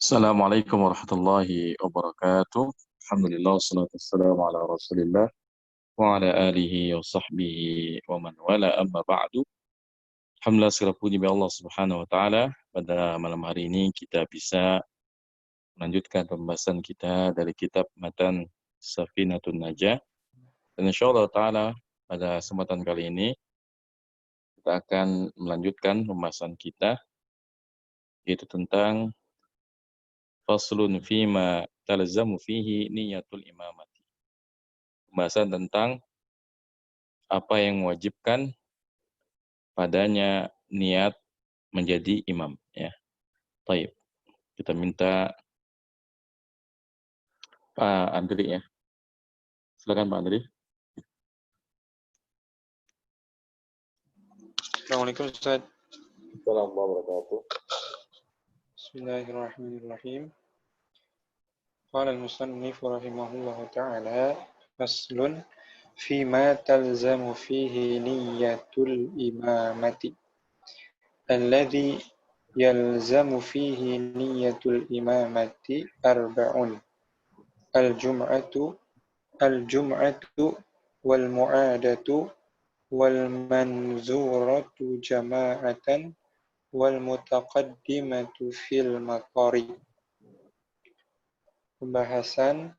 Assalamualaikum warahmatullahi wabarakatuh. Alhamdulillah, wassalatu wassalamu ala rasulillah wa ala alihi wa sahbihi wa man wala amma ba'du. Alhamdulillah, segala puji bagi Allah subhanahu wa ta'ala. Pada malam hari ini kita bisa melanjutkan pembahasan kita dari kitab Matan Safinatun Najah. Dan insyaAllah ta'ala pada kesempatan kali ini kita akan melanjutkan pembahasan kita, yaitu tentang faslun fima talzamu fihi niyatul imamati. Pembahasan tentang apa yang mewajibkan padanya niat menjadi imam, ya. Baik, kita minta Pak Andri, ya. Silakan Pak Andri. Assalamualaikum Ustaz. Assalamualaikum warahmatullahi wabarakatuh. Bismillahirrahmanirrahim. Qala al-musannif rahimahullahu ta'ala faslun fima talzamu fihi niyatul imamati alladhi yalzamu fihi niyatul imamati arba'un al-jum'atu wal mu'adatu wal manzuratu jama'atan wal mutaqaddimatu fil maqari. Pembahasan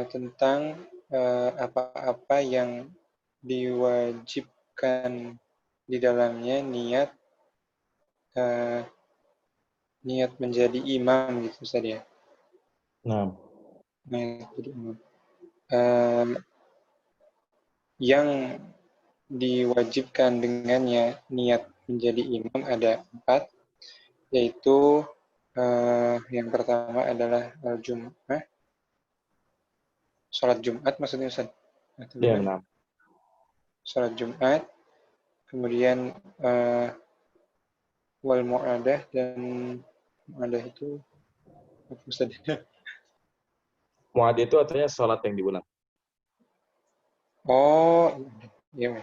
tentang apa-apa yang diwajibkan di dalamnya niat menjadi imam gitu Ustaz ya. Nah, Jadi, yang diwajibkan dengannya niat menjadi imam ada 4, yaitu yang pertama adalah al-Jum'ah, sholat Jumat maksudnya Ustaz. ya benar. Sholat Jumat, kemudian wal mu'adah, dan mu'adah itu apa Ustaz? Muad itu artinya salat yang diulang. Oh, iya.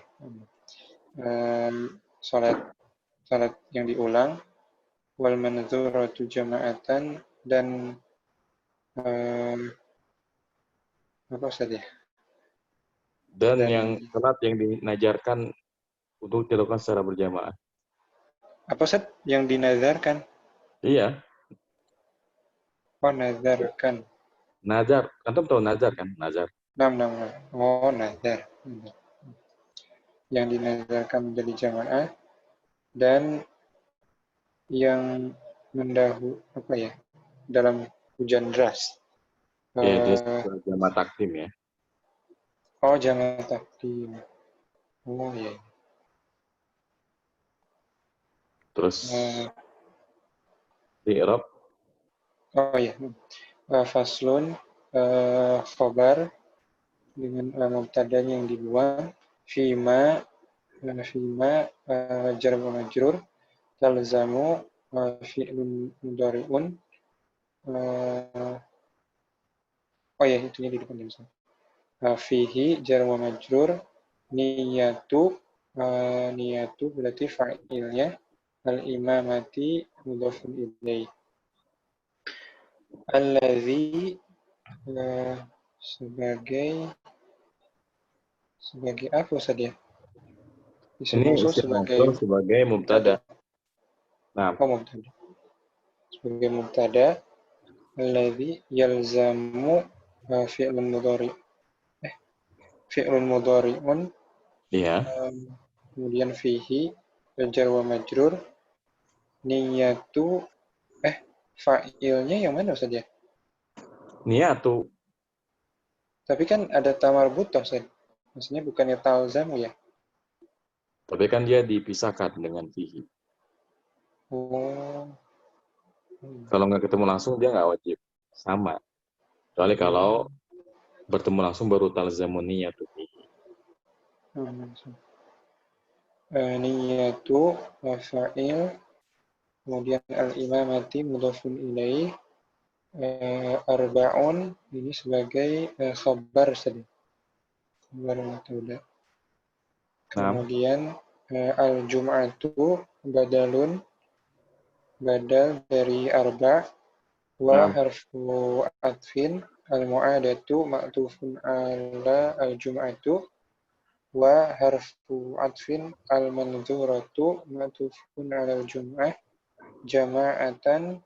Sholat yang diulang, wal manzuratu jama'atan, dan apa Ustaz ya? Dan Dan yang salat yang dinajarkan untuk dilakukan secara berjamaah. apa Ustaz yang dinazarkan? Iya, Oh, nazarkan. nazar. Antum tahu nazar kan? Nazar. Nam. Oh, nazar. Yang dinazarkan menjadi jamaah, dan yang dalam hujan deras. Ya, dia jamaah takdim, ya. Oh, jangan takdim. Oh, iya. Terus di Arab. Oh, iya. Faslun, khobar dengan mubtadanya yang dibuang, fima jar wa majrur, talzamu fi'lun mudhari'un. Oh ya, itunya di depan ya. Fihi jar wa majrur, niyatu berarti fa'ilnya, al-imamati mudhafun ilaih. Allazi sebagai apa saja? Ini sebagai mubtada. Nah, mubtada. Sebagai mubtada, allazi yalzamu fi'lun mudhari'un. iya. Kemudian fihi jar wa majrur, niyatu fa'ilnya yang mana Ustaz ya? Niyatu. Tapi kan ada tamarbut Ustaz. Maksudnya bukannya talzamu ya? Tapi kan dia dipisahkan dengan fihi. Oh. Kalau nggak ketemu langsung dia nggak wajib. Sama. Kecuali kalau bertemu langsung baru talzamun niyatu fihi. Niyatu fa'il, kemudian al-imamati mudhafun ilaih, arba'un ini sebagai khabar saja. Khabar mubtada. Kemudian al-jum'atu badal dari arba', Wa Naam. harfu atfin al-mu'adatu ma'tufun ala al-jum'atu wa harfu atfin al-manzuratu ma'tufun ala al-jum'ah jama'atan.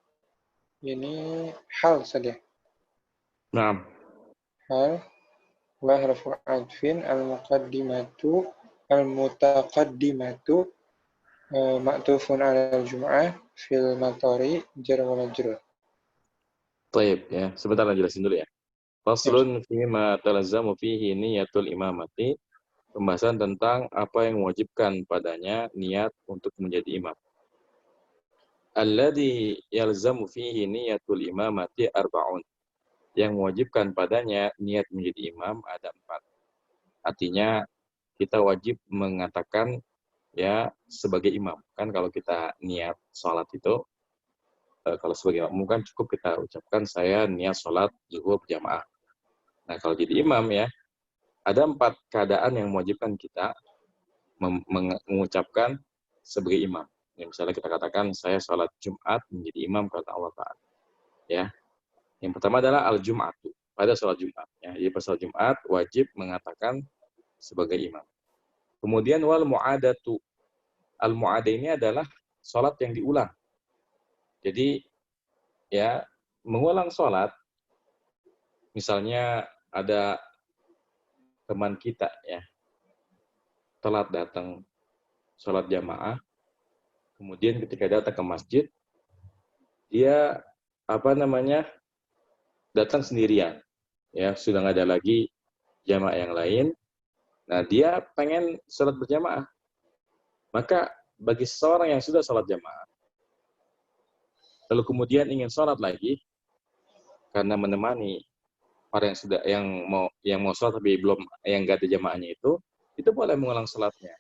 Ini hal saja. Naam. Hal wa harfu atfin al-mutaqaddimatu ma'tufun ala al-jum'ah fil matari jar wa majrur. Taib ya. Sebentar lagi jelasin dulu ya. Ya, Ustaz. Faslun fi ma talazzamu fihi niyatul imamati. Pembahasan tentang apa yang mewajibkan padanya niat untuk menjadi imam. Alladzi yalzamu fihi niyatul imamati arba'un. Yang mewajibkan padanya niat menjadi imam ada 4. Artinya kita wajib mengatakan ya sebagai imam. Kan kalau kita niat sholat itu, kalau sebagai imam kan cukup kita ucapkan saya niat sholat zuhur berjamaah. Nah kalau jadi imam ya, ada 4 keadaan yang mewajibkan kita mengucapkan sebagai imam. Ya, misalnya kita katakan saya sholat Jumat menjadi imam kata Allah Ta'ala. Ya. Yang pertama adalah al-Jum'atu, pada sholat Jumat. Ya. Jadi pada sholat Jumat wajib mengatakan sebagai imam. Kemudian wal mu'adatu. Al-mu'adah ini adalah sholat yang diulang. Jadi ya mengulang sholat, misalnya ada teman kita ya telat datang sholat jamaah, kemudian ketika datang ke masjid dia datang sendirian, ya sudah nggak ada lagi jamaah yang lain. Nah dia pengen sholat berjamaah, maka bagi seseorang yang sudah sholat jamaah, lalu kemudian ingin sholat lagi karena menemani orang yang mau sholat tapi belum yang nggak ada jamaahnya itu boleh mengulang sholatnya.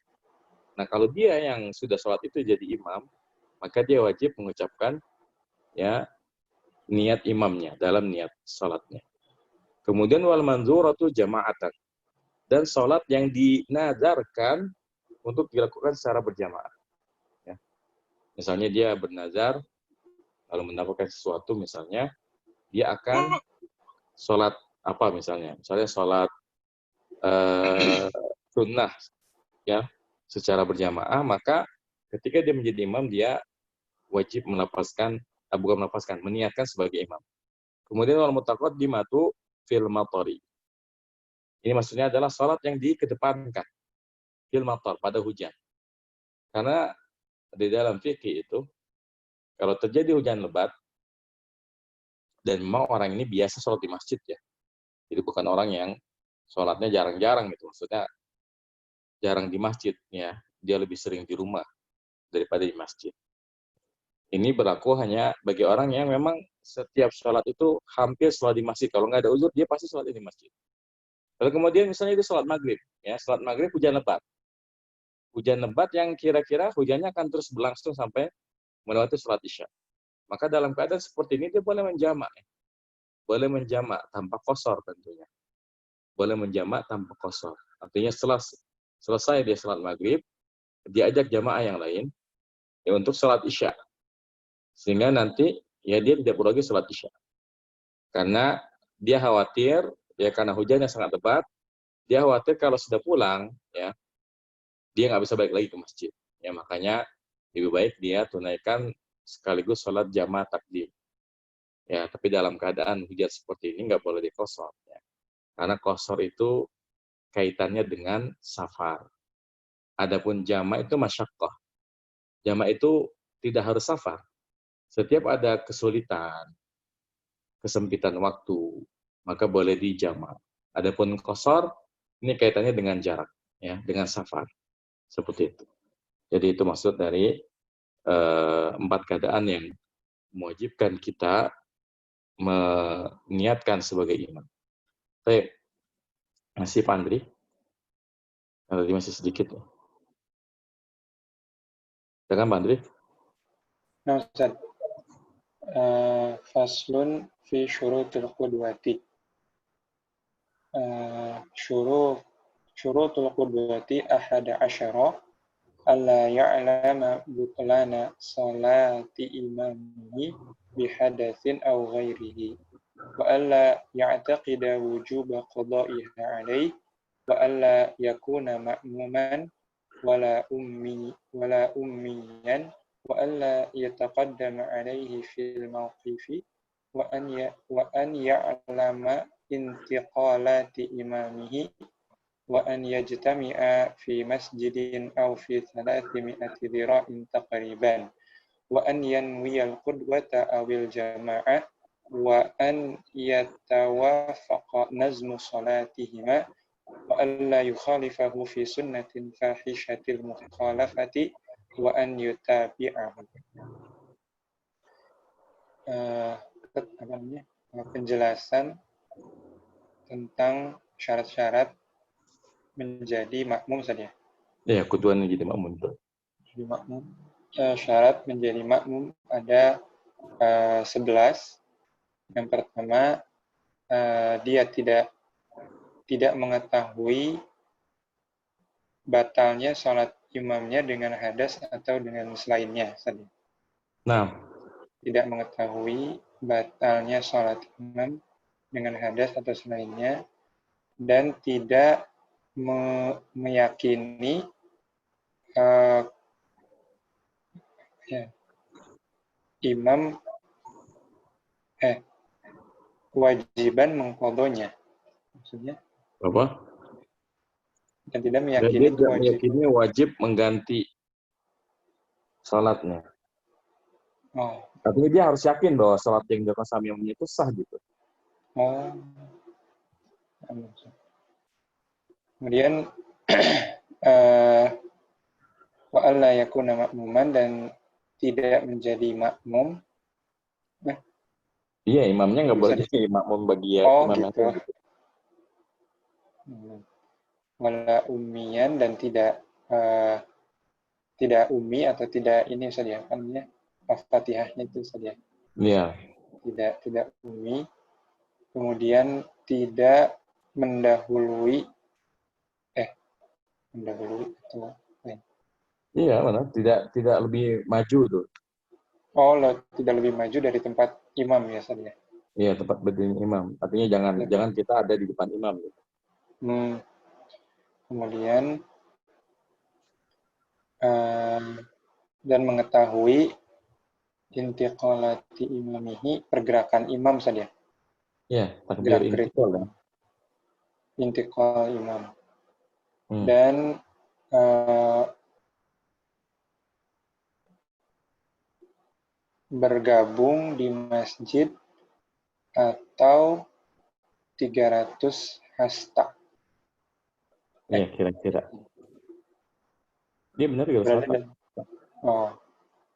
Nah kalau dia yang sudah sholat itu jadi imam, maka dia wajib mengucapkan ya niat imamnya dalam niat sholatnya. Kemudian wal manzuratu jama'atan, dan sholat yang dinadarkan untuk dilakukan secara berjamaah. Ya. Misalnya dia bernazar lalu mendapatkan sesuatu, misalnya dia akan sholat apa misalnya sholat sunnah ya secara berjamaah, maka ketika dia menjadi imam dia wajib meniatkan sebagai imam. Kemudian wal mutaqaddimatu fil mathari. Ini maksudnya adalah salat yang dikedepankan fil mathar, pada hujan. Karena di dalam fikih itu kalau terjadi hujan lebat dan memang orang ini biasa sholat di masjid ya. Jadi bukan orang yang sholatnya jarang-jarang gitu. Maksudnya jarang di masjid ya. Dia lebih sering di rumah daripada di masjid. Ini berlaku hanya bagi orang yang memang setiap sholat itu hampir sholat di masjid. Kalau nggak ada uzur, dia pasti sholat di masjid. Lalu kemudian misalnya itu sholat maghrib. Ya, sholat maghrib hujan lebat. Hujan lebat yang kira-kira hujannya akan terus berlangsung sampai melewati sholat isya. Maka dalam keadaan seperti ini dia boleh menjamak. Ya. Boleh menjamak tanpa qashar tentunya. Boleh menjamak tanpa qashar. Artinya setelah selesai dia sholat maghrib, diajak jamaah yang lain ya untuk sholat isya. Sehingga nanti ya dia tidak perlu lagi sholat isya. Karena dia khawatir, ya karena hujannya sangat lebat, dia khawatir kalau sudah pulang, ya dia nggak bisa balik lagi ke masjid. Ya makanya lebih baik dia tunaikan sekaligus sholat jamaah takdim. Ya tapi dalam keadaan hujan seperti ini nggak boleh dikosor. Ya. Karena kosor itu kaitannya dengan safar. Adapun jamaah itu masyaqqah. Jamaah itu tidak harus safar. Setiap ada kesulitan, kesempitan waktu, maka boleh dijamak. Adapun qashar ini kaitannya dengan jarak, ya, dengan safar, seperti itu. Jadi itu maksud dari 4 keadaan yang mewajibkan kita meniatkan sebagai imam. Baik, masih Pak Andri? Tadi masih sedikit. Silakan Pak Andri. Nah, Ustaz. Faslun fi syurutil qudwati. Syurutul qudwati ahada asyara alla ya'lama butlana salati imamihi بحدث أو غيره وألا يعتقد وجوب قضائها عليه وألا يكون مأموما ولا أميا وألا يتقدم عليه في الموقف وأن يعلم انتقالات إمامه وأن يجتمع في مسجد أو في 300 ذراع تقريبا وأن ينوي القدوة أو الجماعة وأن يتوافق نظم صلاتهما وألا يخالفه في سنة فاحشة المخالفة وأن يتابعه. Penjelasan tentang syarat-syarat menjadi makmum saja. Ya, kuduan jadi makmum itu. Jadi makmum. Syarat menjadi makmum ada 11. Yang pertama, dia tidak mengetahui batalnya sholat imamnya dengan hadas atau dengan selainnya. Nah, tidak mengetahui batalnya sholat imam dengan hadas atau selainnya dan tidak meyakini imam kewajiban mengqadhonya. Maksudnya apa? Dan tidak Dia tidak meyakini wajib mengganti salatnya. Oh. Artinya dia harus yakin bahwa salat yang dilakukan sama imamnya itu sah gitu. Oh. Kemudian wa alla yakuna ma'muman dan tidak menjadi makmum. Iya, imamnya nggak boleh jadi makmum bagi imam yang gitu. gitu. Wala ummiyan dan tidak ummi atau tidak ini saja namanya Al-Fatihahnya itu saja. Iya. Tidak ummi. Kemudian tidak mendahului atau lain. Iya, mana? Tidak lebih maju tuh. Oh, tidak lebih maju dari tempat imam ya saja. Iya, tempat berdiri imam. Artinya jangan kita ada di depan imam gitu. Kemudian dan mengetahui intiqalati imamihi, pergerakan imam saja. Iya, takbir intiqal ya. Intiqal imam. Dan bergabung di masjid atau 300 hasta. Iya, kira-kira. Dia benar 300 hasta.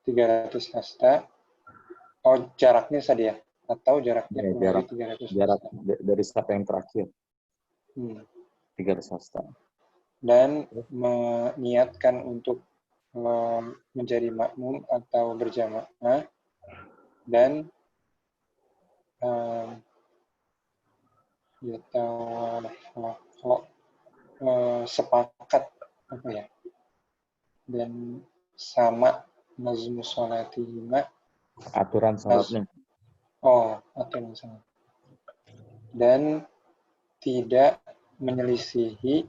300 hasta. Oh, jaraknya saja atau jaraknya jarak 300 jarak hasta. dari step yang terakhir. 300 hasta. Dan meniatkan untuk menjadi makmum atau berjamaah dan sepakat dan sama nazmu sholatihima, aturan salatnya. aturan salat. Dan tidak menyelisihi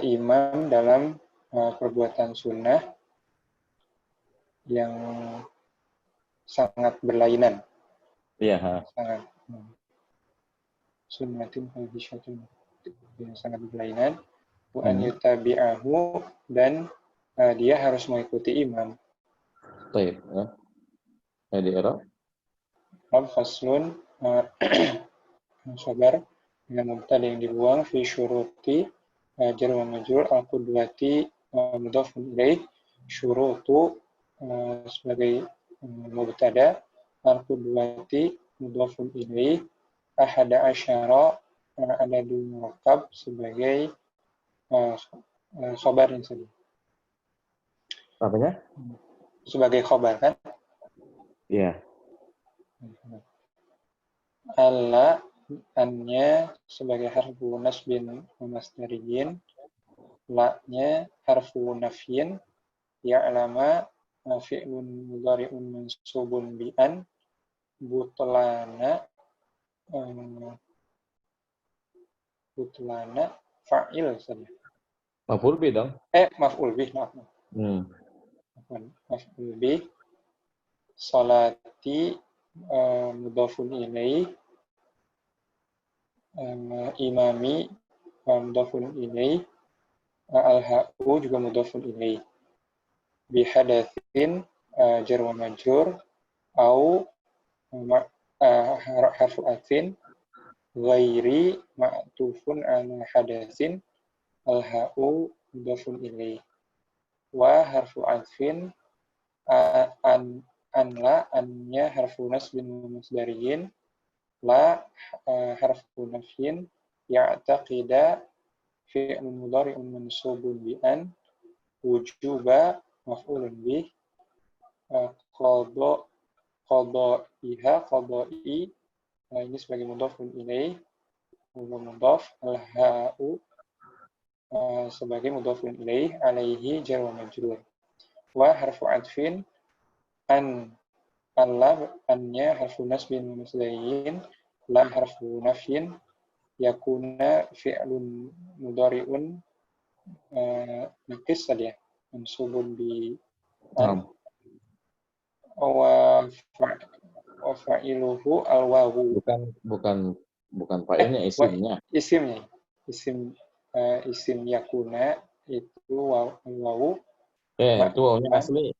imam dalam perbuatan sunnah yang sangat berlainan. Iya. Sangat sunnatin fahisyatun yang sangat berlainan. Wa an yutabi'ahu dan dia harus mengikuti imam. Baik, ya. Di era. Faslun sabar dengan mubtada yang dibuang fi syuruti jar wa majrur al-qudwati mudhafun ilaih syurutu sebagai mubtada al-qudwati mudhafun ilaih ahada asyara adadul murakkab sebagai khobar yang tadi. Apanya? Sebagai khobar kan? Iya. Alla annya sebagai harfu nasbin wa masdariyin, la-nya harfu nafyin, ya'lama fi'lun mudhari'un mansubun bi an, butlana fa'il saja. Maf'ul bih dong. Maf'ul bih, maaf. Hmm. Maf'ul bih, salati mudhafun ilaih, imami mudhafun ilaih, al-ha'u juga mudhafun ilaih. Bihadatsin jar wa majrur au harfu atfin ghairi ma'tufun ala hadatsin, al-ha'u mudhafun ilaih. Wa harfu atfin annya harfu nasbin wa masdariyin, la harfu nafyin, ya'taqida fi'lun mudhari'un mansubun bi an, wujuba maf'ulun bih, qada'iha ini sebagai mudhafun ilaih, mudhaf, al-ha'u sebagai mudhafun ilaih, alaihi jar wa majrur. Wa harfu atfin annya harfu nasbin wa masdariyin, la harfu nafyin, yakuna fi'lun mudhari'un nakis tadi ya, mansubun bi an, wa fa'iluhu al-wawu. Bukan fa'ilnya, isimnya. Isimnya. Isim yakuna itu wawu. Itu wawunya asli.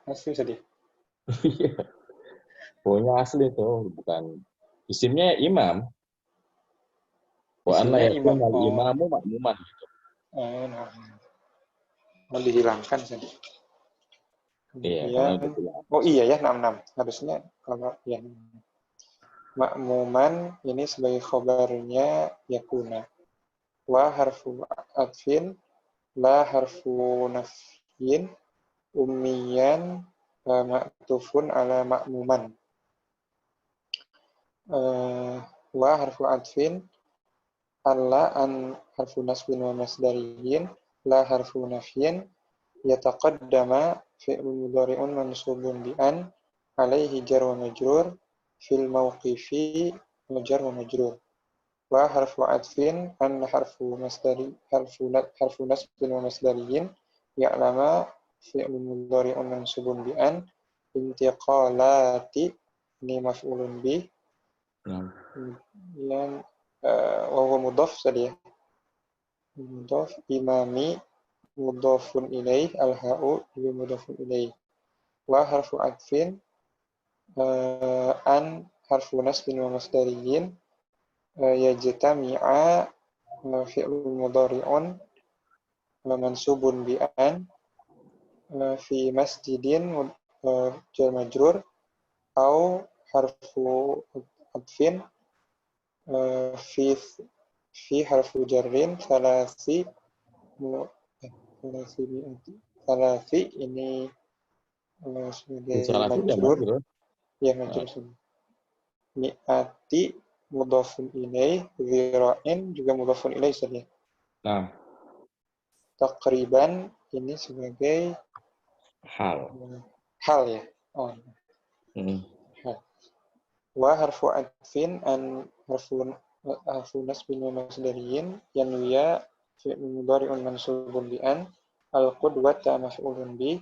Asli tadi. Wawunya asli tuh, bukan. Isimnya imam. Wa anna yakun al-imamu ma'muman gitu. Mau dihilangkan tadi. Iya, iya ya, 66. Harusnya kalau ya. Ma'muman ini sebagai khobarnya yakuna. Wa harfu atfin, la harfu nafyin, ummiyan ma'tufun ala ma'muman. Wa harfu atfin, alla an harfu nasbin wa masdariyin, la harfu nafyin, yataqaddama fi'lun mudhari'un mansubun bi an, alaihi jar wa majrur, fil mawqifi jar wa majrur. Wa harfu atfin an harfu nasbin wa masdariyin, ya'lama fi'lun mudhari'un mansubun bi an, intiqalati ini maf'ulun bih, yang wa huwa mudhaf tadi ya, mudhaf, imami mudhafun ilaih, al-ha'u juga mudhafun ilaih. Wa harfu atfin an harfu nasbin wa masdariyin, yajtami'a fi'lun mudhari'un mansubun bi an, fi masjidin jar majrur, au harfu atfin fi harfu jarrin salasi ini sebagai majrur. Ya, majrur. Mi'ati mudhafun ilaih, dzira'in juga mudhafun ilaih saja. Nah. Taqriban ini sebagai hal ya. Hal. Wa harfu atfin an harfu nasbin wa masdariyin, yanwiya fi'lun mudhari'un mansubun bi an, al-qudwata maf'ulun bi,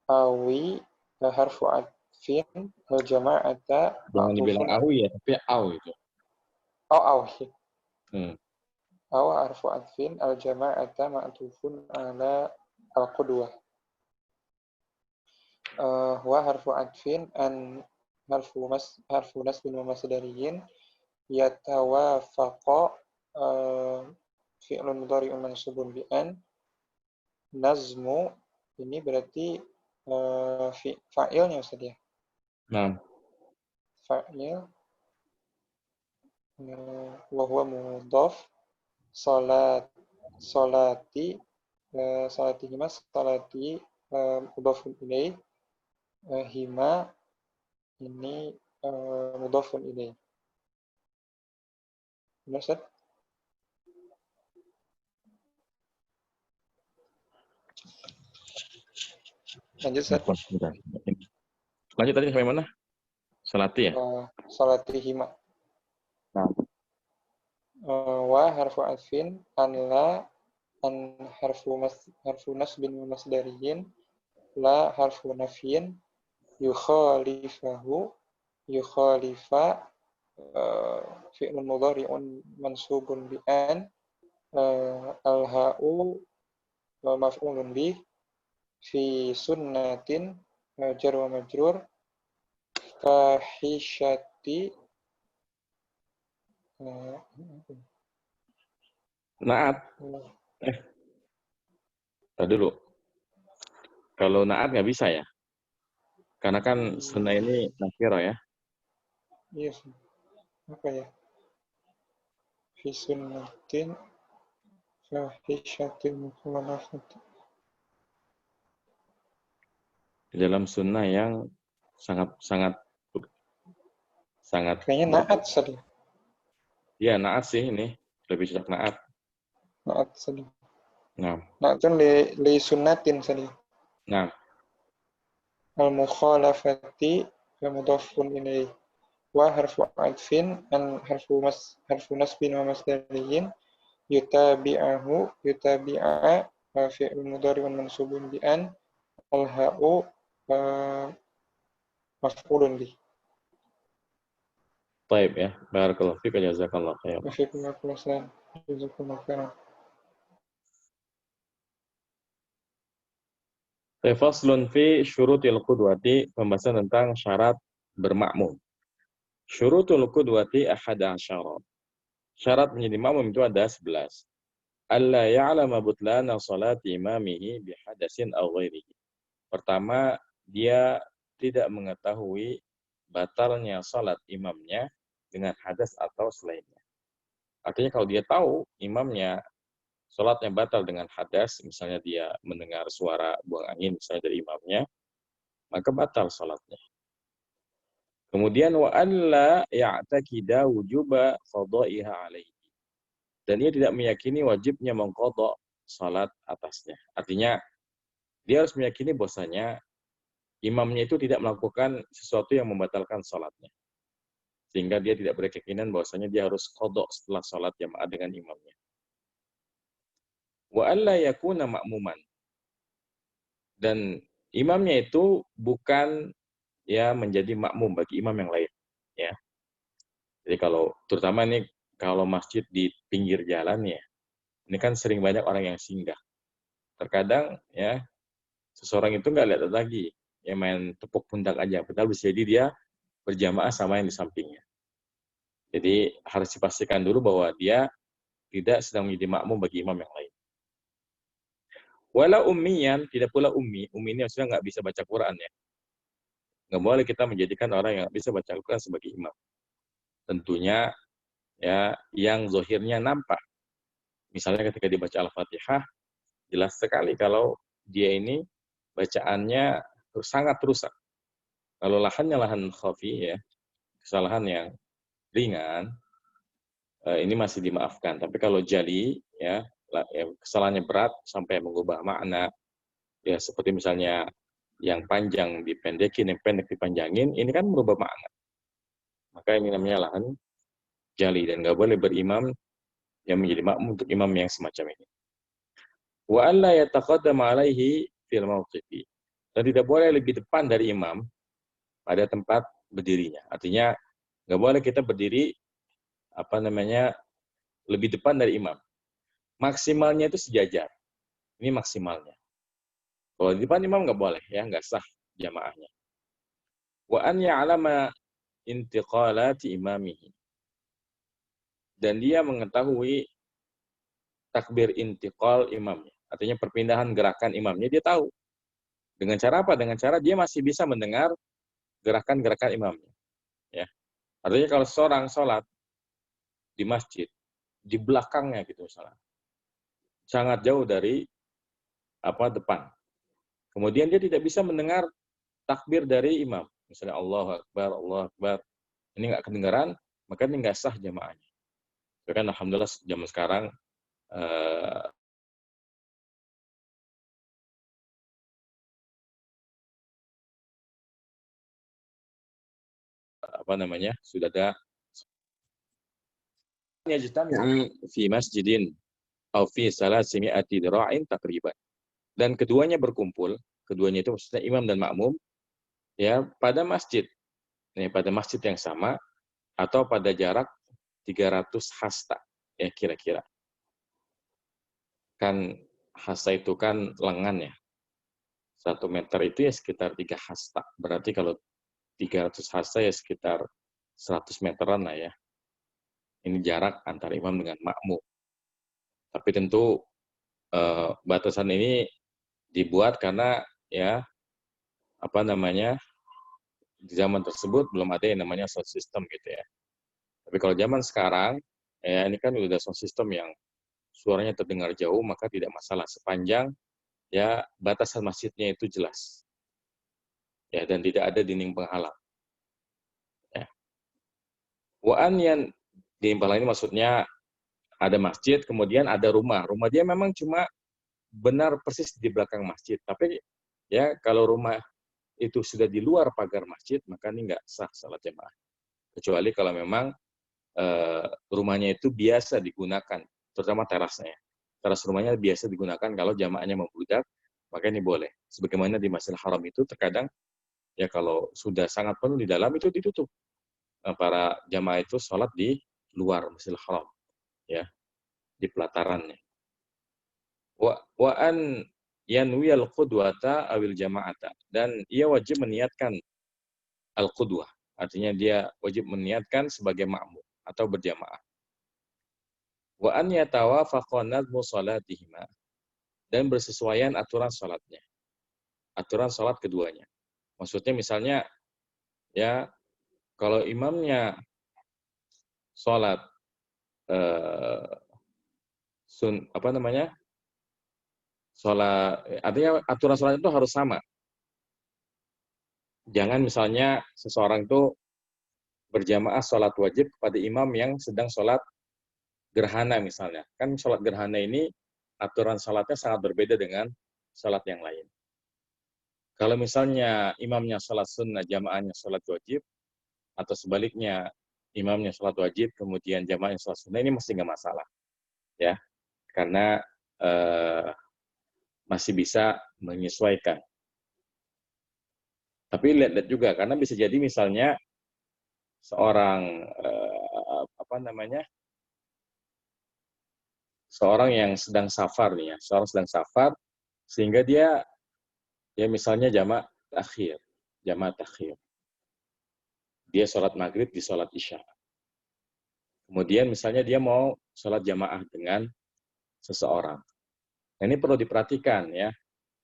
awi harfu atfin al-jama'ata. Jangan dibilang awi ya, tapi aw itu. Awi. Aw harfu atfin al-jama'ata ma'tufun ala al-qudwah. Wa harfu atfin an harfu nasbin wa masdariyin, yatawafaqa fi'lun mudhari'un mansubun bi an, nazmu ini berarti fa'ilnya Ustaz ya. Fa'il wa huwa mudhaf, salati mudhafun ilaih, hima ini mudhafun ilaih. Benar Ustaz? Lanjut, Ustaz. Lanjut tadi sampai mana? Salati ya? Salatihima. Nah. Wa harfu atfin an la an harfu nasbin wa masdariyin la harfu nafyin yukhalifa fi'lun mudhari'un mansubun bi an al-ha'u maf'ulun bih fi sunnatin jar wa majrur fahishati Naat. Tadi dulu. Kalau naat nggak bisa ya? Karena kan sunnah ini nakira ya. Iya sih. Apa ya? Fi sunnatin fahishatin mukhalafati. Di dalam sunnah yang sangat Kayaknya naat tadi. Iya, naat sih ini. Lebih cocok naat. Naat tadi. Nah. Naat kan li sunnatin tadi. Nah. Al-mukhalafati mudhafun ilaih. Wa harfu atfin an harfu nasbin wa masdariyin yutabi'a fi'il mudhari'un mansubun bi an al-ha'u maf'ulun bih. Baik ya. Barakallahu fiik, jazakallahu khair. Waalaikumsalam. Jazakumullahu khairan. Faslun fi syurutil qudwati, pembahasan tentang syarat bermakmum. Syurutul qudwati ahada asyara. Syarat menjadi makmum itu ada 11. Alla ya'lama butlana salati imamihi bihadasin aw ghairihi. Pertama, dia tidak mengetahui batalnya salat imamnya dengan hadas atau selainnya. Artinya kalau dia tahu imamnya salatnya batal dengan hadas, misalnya dia mendengar suara buang angin misalnya dari imamnya, maka batal salatnya. Kemudian wa alla ya'taqida wujuba qada'iha alaihi. Dan dia tidak meyakini wajibnya mengqadha salat atasnya. Artinya dia harus meyakini bahwasanya imamnya itu tidak melakukan sesuatu yang membatalkan salatnya. Sehingga dia tidak berkeyakinan bahwasanya dia harus qadha setelah salat jamaah dengan imamnya. Wa alla yakuna ma'muman. Dan imamnya itu bukan ya menjadi makmum bagi imam yang lain, ya. Jadi kalau terutama ini kalau masjid di pinggir jalan ya, ini kan sering banyak orang yang singgah. Terkadang ya seseorang itu nggak lihat lagi, ya main tepuk pundak aja, padahal bisa jadi dia berjamaah sama yang di sampingnya. Jadi harus dipastikan dulu bahwa dia tidak sedang menjadi makmum bagi imam yang lain. Wala ummiyan, tidak pula ummi. Ummi ini maksudnya nggak bisa baca Quran ya. Nggak boleh kita menjadikan orang yang nggak bisa baca Quran sebagai imam. Tentunya ya yang zohirnya nampak. Misalnya ketika dibaca Al-Fatihah, jelas sekali kalau dia ini bacaannya sangat rusak. Kalau lahannya lahan khafi ya, kesalahan yang ringan, ini masih dimaafkan. Tapi kalau jali ya kesalahannya berat sampai mengubah makna, ya seperti misalnya yang panjang dipendekin, yang pendek dipanjangin, ini kan merubah makna. Maka ini namanya lahan jali dan nggak boleh berimam yang menjadi makmum untuk imam yang semacam ini. Wa alla yataqaddama alaihi fil mawqifi. Dan tidak boleh lebih depan dari imam pada tempat berdirinya. Artinya nggak boleh kita berdiri lebih depan dari imam. Maksimalnya itu sejajar. Ini maksimalnya. Kalau di depan imam nggak boleh ya, nggak sah jamaahnya. Wa an ya'lama intiqalati imamihi. Dan dia mengetahui takbir intiqal imamnya. Artinya perpindahan gerakan imamnya dia tahu. Dengan cara apa? Dengan cara dia masih bisa mendengar gerakan-gerakan imamnya. Ya. Artinya kalau seorang sholat di masjid, di belakangnya gitu misalnya, sangat jauh dari depan. Kemudian dia tidak bisa mendengar takbir dari imam. Misalnya Allahu Akbar, Allahu Akbar. Ini nggak kedengaran, maka ini nggak sah jamaahnya. Kan alhamdulillah zaman sekarang sudah ada yajtami'u fi masjidin aw fi salasimi'ati dira'in takriban. Dan keduanya berkumpul, keduanya itu maksudnya imam dan makmum, ya, pada masjid yang sama atau pada jarak 300 hasta, ya kira-kira. Kan hasta itu kan lengan ya. 1 meter itu ya sekitar 3 hasta. Berarti kalau 300 hasta ya sekitar 100 meteran lah ya. Ini jarak antara imam dengan makmum. Tapi tentu batasan ini dibuat karena ya di zaman tersebut belum ada yang namanya sound system gitu ya. Tapi kalau zaman sekarang ya ini kan udah sound system yang suaranya terdengar jauh, maka tidak masalah sepanjang ya batasan masjidnya itu jelas. Ya, dan tidak ada dinding penghalang. Ya. Wa'an yang dinding penghalang ini maksudnya ada masjid, kemudian ada rumah. Rumah dia memang cuma benar persis di belakang masjid. Tapi ya kalau rumah itu sudah di luar pagar masjid, maka ini nggak sah salat jamaah. Kecuali kalau memang rumahnya itu biasa digunakan, terutama terasnya. Teras rumahnya biasa digunakan kalau jamaahnya membludak, maka ini boleh. Sebagaimana di Masjidil Haram itu terkadang ya kalau sudah sangat penuh di dalam itu ditutup. Para jamaah itu sholat di luar Masjidil Haram, ya, di pelatarannya. Wa an yanwiyal qudwata awil jama'ata, dan ia wajib meniatkan al-qudwah, artinya dia wajib meniatkan sebagai makmum atau berjamaah. Wa an yatawafaqa nadmu salatihima, dan bersesuaian aturan salatnya. Aturan salat keduanya. Maksudnya misalnya ya kalau imamnya salat salat, artinya aturan salat itu harus sama. Jangan misalnya seseorang itu berjamaah salat wajib kepada imam yang sedang salat gerhana misalnya. Kan salat gerhana ini aturan salatnya sangat berbeda dengan salat yang lain. Kalau misalnya imamnya salat sunnah, jamaahnya salat wajib, atau sebaliknya imamnya salat wajib, kemudian jamaahnya salat sunnah, ini mesti nggak masalah. Ya, karena masih bisa menyesuaikan. Tapi lihat-lihat juga, karena bisa jadi misalnya seorang seorang yang sedang safar nih ya, seorang sedang safar sehingga dia ya misalnya jamaah takhir. Dia sholat maghrib di sholat isya. Kemudian misalnya dia mau sholat jamaah dengan seseorang. Nah, ini perlu diperhatikan ya.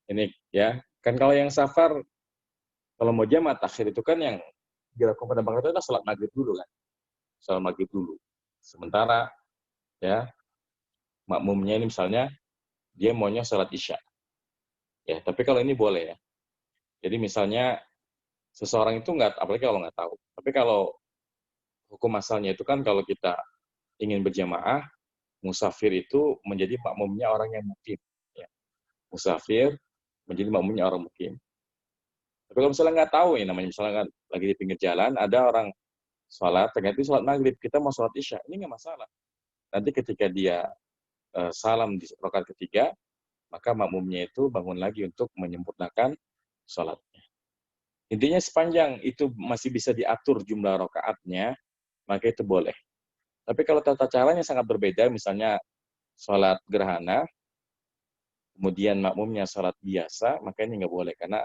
Ini ya, kan kalau yang safar, kalau mau jamaah takhir itu kan yang dilakukan pada bangsa itu adalah sholat maghrib dulu kan. Sholat maghrib dulu. Sementara ya makmumnya ini misalnya dia maunya sholat isya. Ya, tapi kalau ini boleh ya. Jadi misalnya seseorang itu nggak, apalagi kalau nggak tahu. Tapi kalau hukum asalnya itu kan kalau kita ingin berjamaah, musafir itu menjadi makmumnya orang yang mukim. Ya. Musafir menjadi makmumnya orang mukim. Tapi kalau misalnya nggak tahu, ya namanya misalnya kan lagi di pinggir jalan, ada orang sholat, ternyata sholat maghrib, kita mau sholat isya, ini nggak masalah. Nanti ketika dia salam di rakaat ketiga, maka makmumnya itu bangun lagi untuk menyempurnakan sholatnya. Intinya sepanjang itu masih bisa diatur jumlah rakaatnya, maka itu boleh. Tapi kalau tata caranya sangat berbeda, misalnya sholat gerhana, kemudian makmumnya sholat biasa, maka ini nggak boleh, karena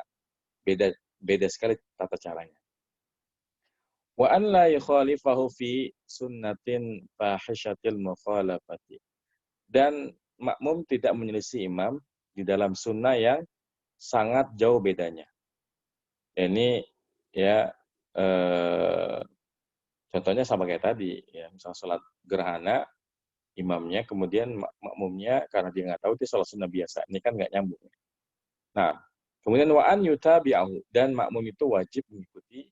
beda sekali tata caranya. Wa an la yukhalifahu fi sunnatin fahishatil mukhalafati. Dan makmum tidak menyelisih imam di dalam sunnah yang sangat jauh bedanya. Ini ya contohnya sama kayak tadi, ya misal sholat gerhana, imamnya, kemudian makmumnya karena dia nggak tahu dia sholat sunnah biasa, ini kan nggak nyambung. Nah, kemudian wa'an yutabi'ahu, dan makmum itu wajib mengikuti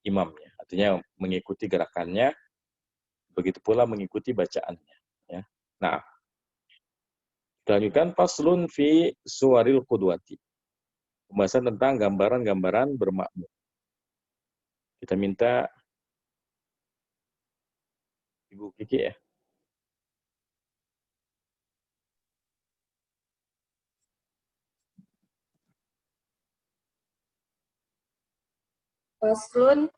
imamnya, artinya mengikuti gerakannya, begitu pula mengikuti bacaannya. Ya. Nah, kita lanjutkan faslun fi suwaril qudwati, pembahasan tentang gambaran-gambaran bermakmum. Kita minta Ibu Kiki ya. Faslun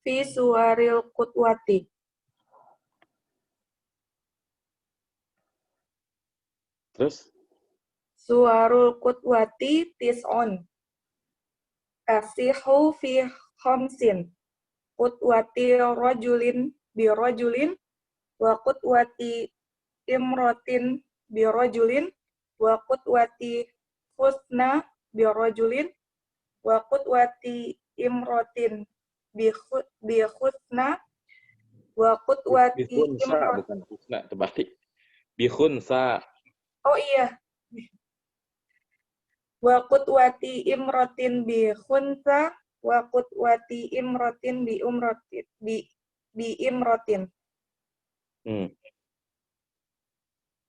fi suwaril qudwati. Terus? Suwarul qudwati tis'un. Tasihu fi khamsin. Qudwati rajulin bi rajulin wa qudwati imrotin bi rajulin wa qudwati husna bi rajulin wa qudwati imrotin bi husna wa qudwati Bihunsa, bukan husna, terbalik. Bihunsa. Oh iya. Wa qudwati imrotin bi khunsa wa qudwati imrotin bi umrotin bi imrotin.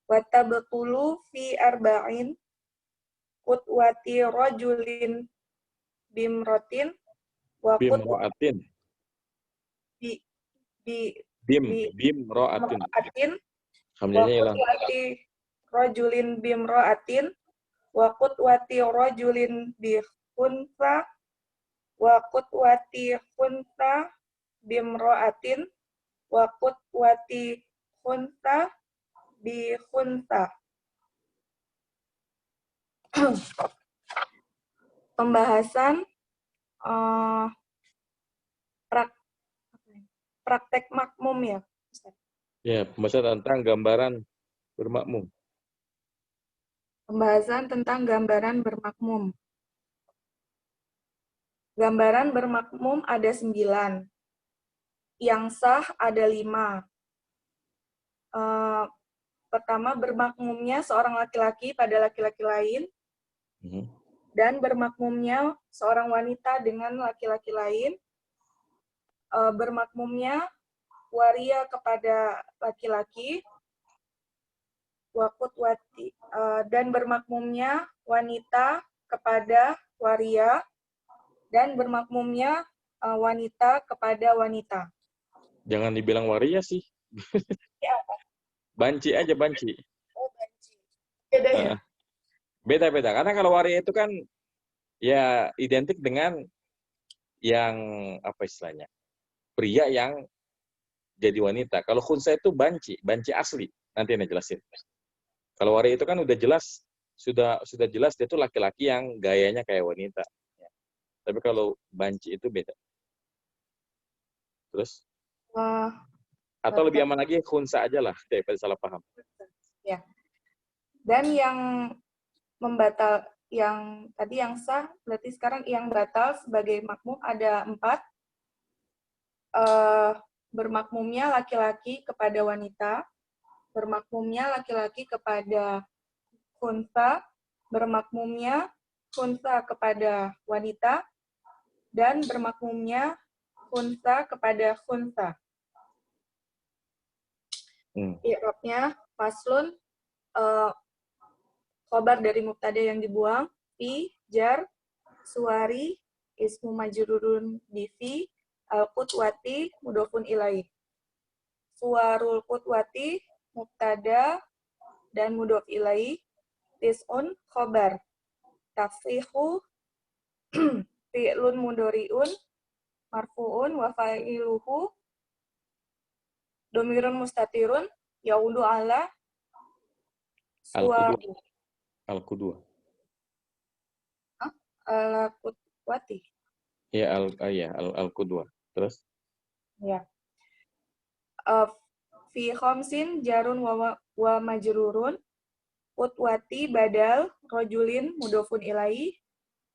Wa tabtulu fi arba'in qudwati rajulin bimrotin wa Bimro'atin. Bimro'atin. wa qudwati rajulin bimro'atin wa qudwati rajulin bi khunsa wa qudwati khunsa bimro'atin wa qudwati khunsa bi khunsa. Pembahasan praktek makmum ya, Ustaz? Ya, pembahasan tentang gambaran bermakmum. Pembahasan tentang gambaran bermakmum. Gambaran bermakmum ada 9. Yang sah ada 5. Pertama, bermakmumnya seorang laki-laki pada laki-laki lain. Dan bermakmumnya seorang wanita dengan laki-laki lain. Bermakmumnya waria kepada laki-laki. Dan bermakmumnya wanita kepada waria. Dan bermakmumnya wanita kepada wanita. Jangan dibilang waria sih. Ya. Banci aja, banci. Oh, banci. Beda ya? Beda-beda. Karena kalau waria itu kan ya identik dengan yang apa istilahnya? Pria yang jadi wanita. Kalau khunsa itu banci asli. Nanti Anda jelasin. Kalau waria itu kan udah jelas, sudah jelas dia itu laki-laki yang gayanya kayak wanita. Ya. Tapi kalau banci itu beda. Terus? Atau lebih aman lagi khunsa aja lah, daripada salah paham. Ya. Dan yang yang tadi yang sah, berarti sekarang yang batal sebagai makmum ada 4. Bermakmumnya laki-laki kepada wanita, bermakmumnya laki-laki kepada khunsa, bermakmumnya khunsa kepada wanita, dan bermakmumnya khunsa kepada khunsa. I'rabnya faslun, khobar dari mubtada yang dibuang, fi, jar, suwari, ismu majrurun bi fi, al-qudwati, mudhofun ilaih. Suwarul qudwati, mubtada dan mudhof ilaih, tis'un, khobar. Tafsihu, fi'lun mudhari'un, marfu'un, wa fa'iluhu, domirun mustatirun, yaudu ala, suwaru. Al-Qudwa. Al-Qudwati. Ya, Al-Qudwa. Terus? Ya. Fi khamsin jarun wa majrurun, qudwati badal, rojulin mudhofun ilaih,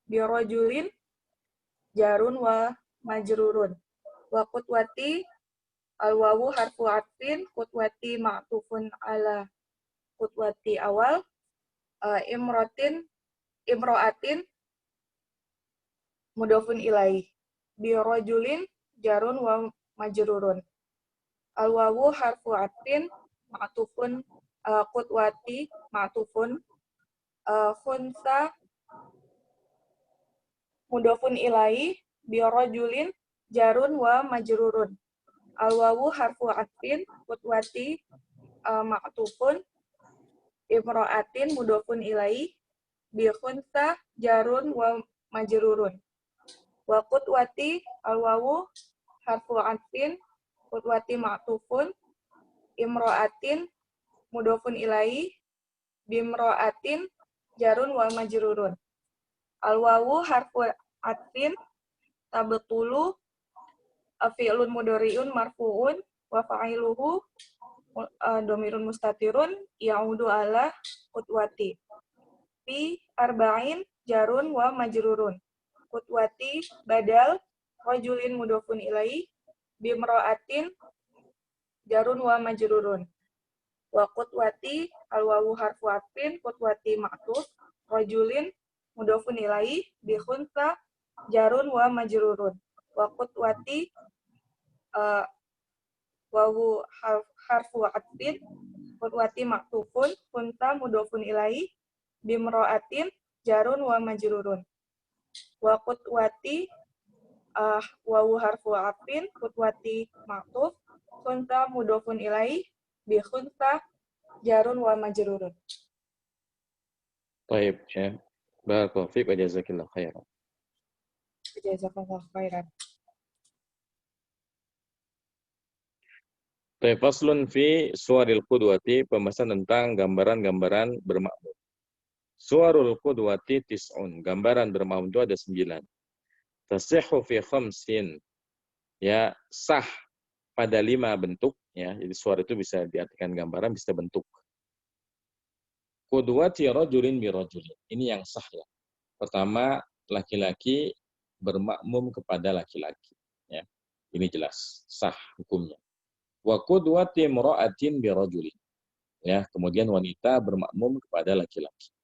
bi rojulin jarun wa majrurun. Wa qudwati al-wawu harfu atfin, qudwati ma'tufun ala qudwati awal, imro'atin mudhofun ilaih, bi rojulin jarun wa majrurun. Al-wawu harfu atfin ma'tufun qudwati ma'tufun khunsa mudhofun ilaih bi rajulin jarun wa majrurun. Al-wawu harfu atfin, qudwati ma'tufun, imro'atin mudofun ilaih, bi khunsa jarun wa majrurun. Wa qudwati al-wawu harfu atfin, qudwati ma'tufun, imro'atin mudofun ilaih, bimro'atin jarun wa majrurun. Al-wawu harfu atfin, tabtulu fi'lun mudhari'un marfu'un wa fa'iluhu domirun mustatirun ya'udu ala qudwati. Fi arba'in jarun wa majrurun. Qudwati badal rajulin mudhafun ilaih, bimra'atin jarun wa majrurun. Wa qudwati al-wawu harfu atfin, qudwati ma'tuf, rajulin mudhafun ilaih, bi khunsa jarun wa majrurun. Wa qudwati wawu harfu atfin, qudwati ma'tufun, khunsa mudhafun ilaih, bimra'atin jarun wa majrurun. Wa qudwati wawu harfu atfin, qudwati ma'tuf, khunsa mudhafun ilaih, bi khunsa jarun wa majrurun. Baik, ya. Barakallahu fiik wa jazakillahu khairan. Jazakallahu khairan. Faslun fi suwaril qudwati, pembahasan tentang gambaran-gambaran bermakmum. Suwarul qudwati tis'un, gambaran bermakmum itu ada 9. Tasihhu fi khamsin, ya, sah pada 5 bentuk, ya. Jadi suar itu bisa diartikan gambaran, bisa bentuk. Qudwati rajulin bi rajulin. Ini yang sah, ya. Pertama, laki-laki bermakmum kepada laki-laki, ya. Ini jelas sah hukumnya. Wa qudwati imra'atin bi rajulin. Ya, kemudian wanita bermakmum kepada laki-laki.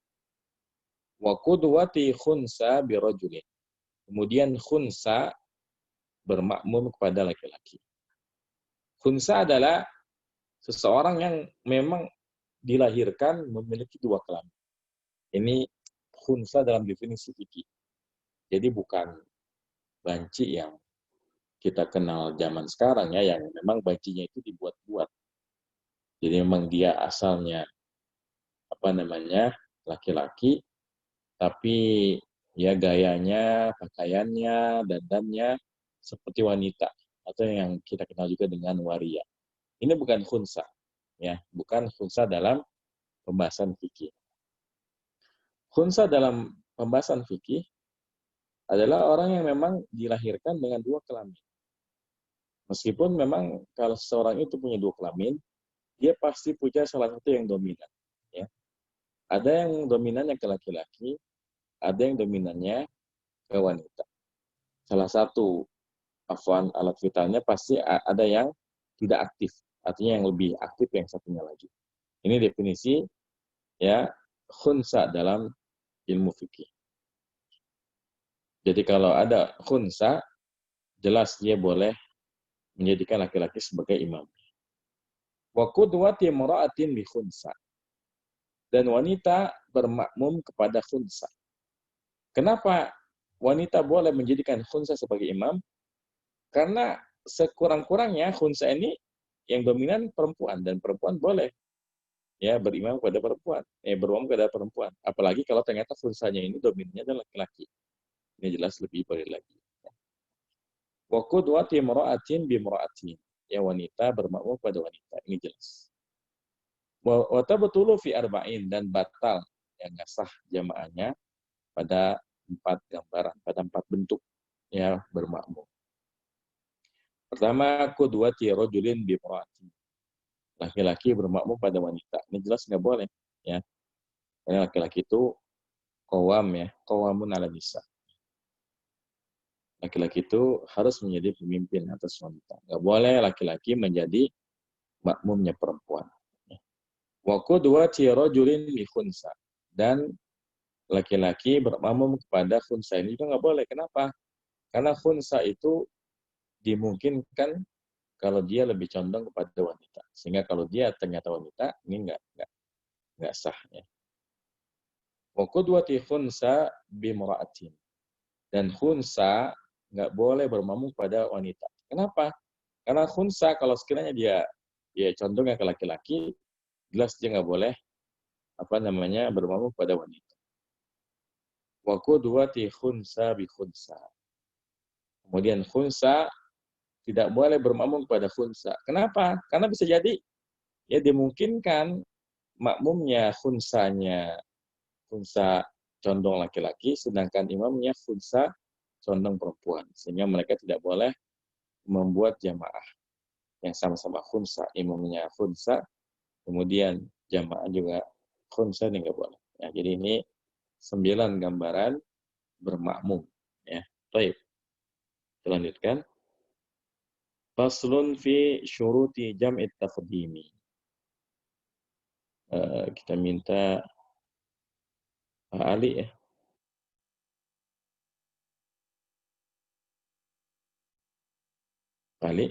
Wa qudwati khunsa bi rajulin. Kemudian khunsa bermakmum kepada laki-laki. Khunsa adalah seseorang yang memang dilahirkan memiliki 2 kelamin. Ini khunsa dalam definisi fikih. Jadi bukan banci yang kita kenal zaman sekarang, ya, yang memang bancinya itu dibuat-buat. Jadi memang dia asalnya laki-laki, tapi ya gayanya, pakaiannya, dandannya seperti wanita, atau yang kita kenal juga dengan waria. Ini bukan khunsa, ya, bukan khunsa dalam pembahasan fikih. Khunsa dalam pembahasan fikih adalah orang yang memang dilahirkan dengan 2 kelamin. Meskipun memang kalau seseorang itu punya 2 kelamin, dia pasti punya salah satu yang dominan, ya. Ada yang dominannya ke laki-laki, ada yang dominannya ke wanita. Salah satu alat vitalnya pasti ada yang tidak aktif, artinya yang lebih aktif yang satunya lagi. Ini definisi, ya, khunsa dalam ilmu fikih. Jadi kalau ada khunsa, jelas dia boleh menjadikan laki-laki sebagai imam. Wa qudwati imra'atin bi khunsa. Dan wanita bermakmum kepada khunsa. Kenapa wanita boleh menjadikan khunsa sebagai imam? Karena sekurang-kurangnya khunsa ini yang dominan perempuan, dan perempuan boleh, ya, berimam kepada perempuan, bermakmum kepada perempuan. Apalagi kalau ternyata khunsanya ini dominannya adalah laki-laki. Ini jelas lebih boleh lagi. Wa qudwati imra'atin bi imra'atin. Ya, wanita bermakmum pada wanita. Ini jelas. Wa tabtulu fi arba'in, dan batal, yang nggak sah jamaahnya pada 4 gambaran, pada 4 bentuk, ya, bermakmum. Pertama, qudwati rajulin bi imra'atin. Laki-laki bermakmum pada wanita. Ini jelas nggak boleh, ya. Karena laki-laki itu qawam, ya, qawamun 'ala nisa. Laki-laki itu harus menjadi pemimpin atas wanita. Nggak boleh laki-laki menjadi makmumnya perempuan. Wa qudwati rajulin bi khunsa. Dan laki-laki bermakmum kepada khunsa, ini juga nggak boleh. Kenapa? Karena khunsa itu dimungkinkan kalau dia lebih condong kepada wanita. Sehingga kalau dia ternyata wanita, ini nggak sah, ya. Wa qudwati khunsa bi imra'atin. Dan khunsa nggak boleh bermakmum pada wanita. Kenapa? Karena khunsa kalau sekiranya dia condongnya ke laki-laki, jelas dia nggak boleh bermakmum pada wanita. Wa qudwati khunsa bi khunsa. Kemudian khunsa tidak boleh bermakmum pada khunsa. Kenapa? Karena bisa jadi ya dimungkinkan makmumnya khunsa condong laki-laki, sedangkan imamnya khunsa condong perempuan. Sehingga mereka tidak boleh membuat jamaah yang sama-sama khunsa. Imamnya khunsa, kemudian jamaah juga khunsa, ini nggak boleh. Ya, jadi ini 9 gambaran bermakmum. Ya, baik. Kita lanjutkan. Faslun fi syuruti jam'it taqdimi. Kita minta Pak Ali ya. Pak Ali.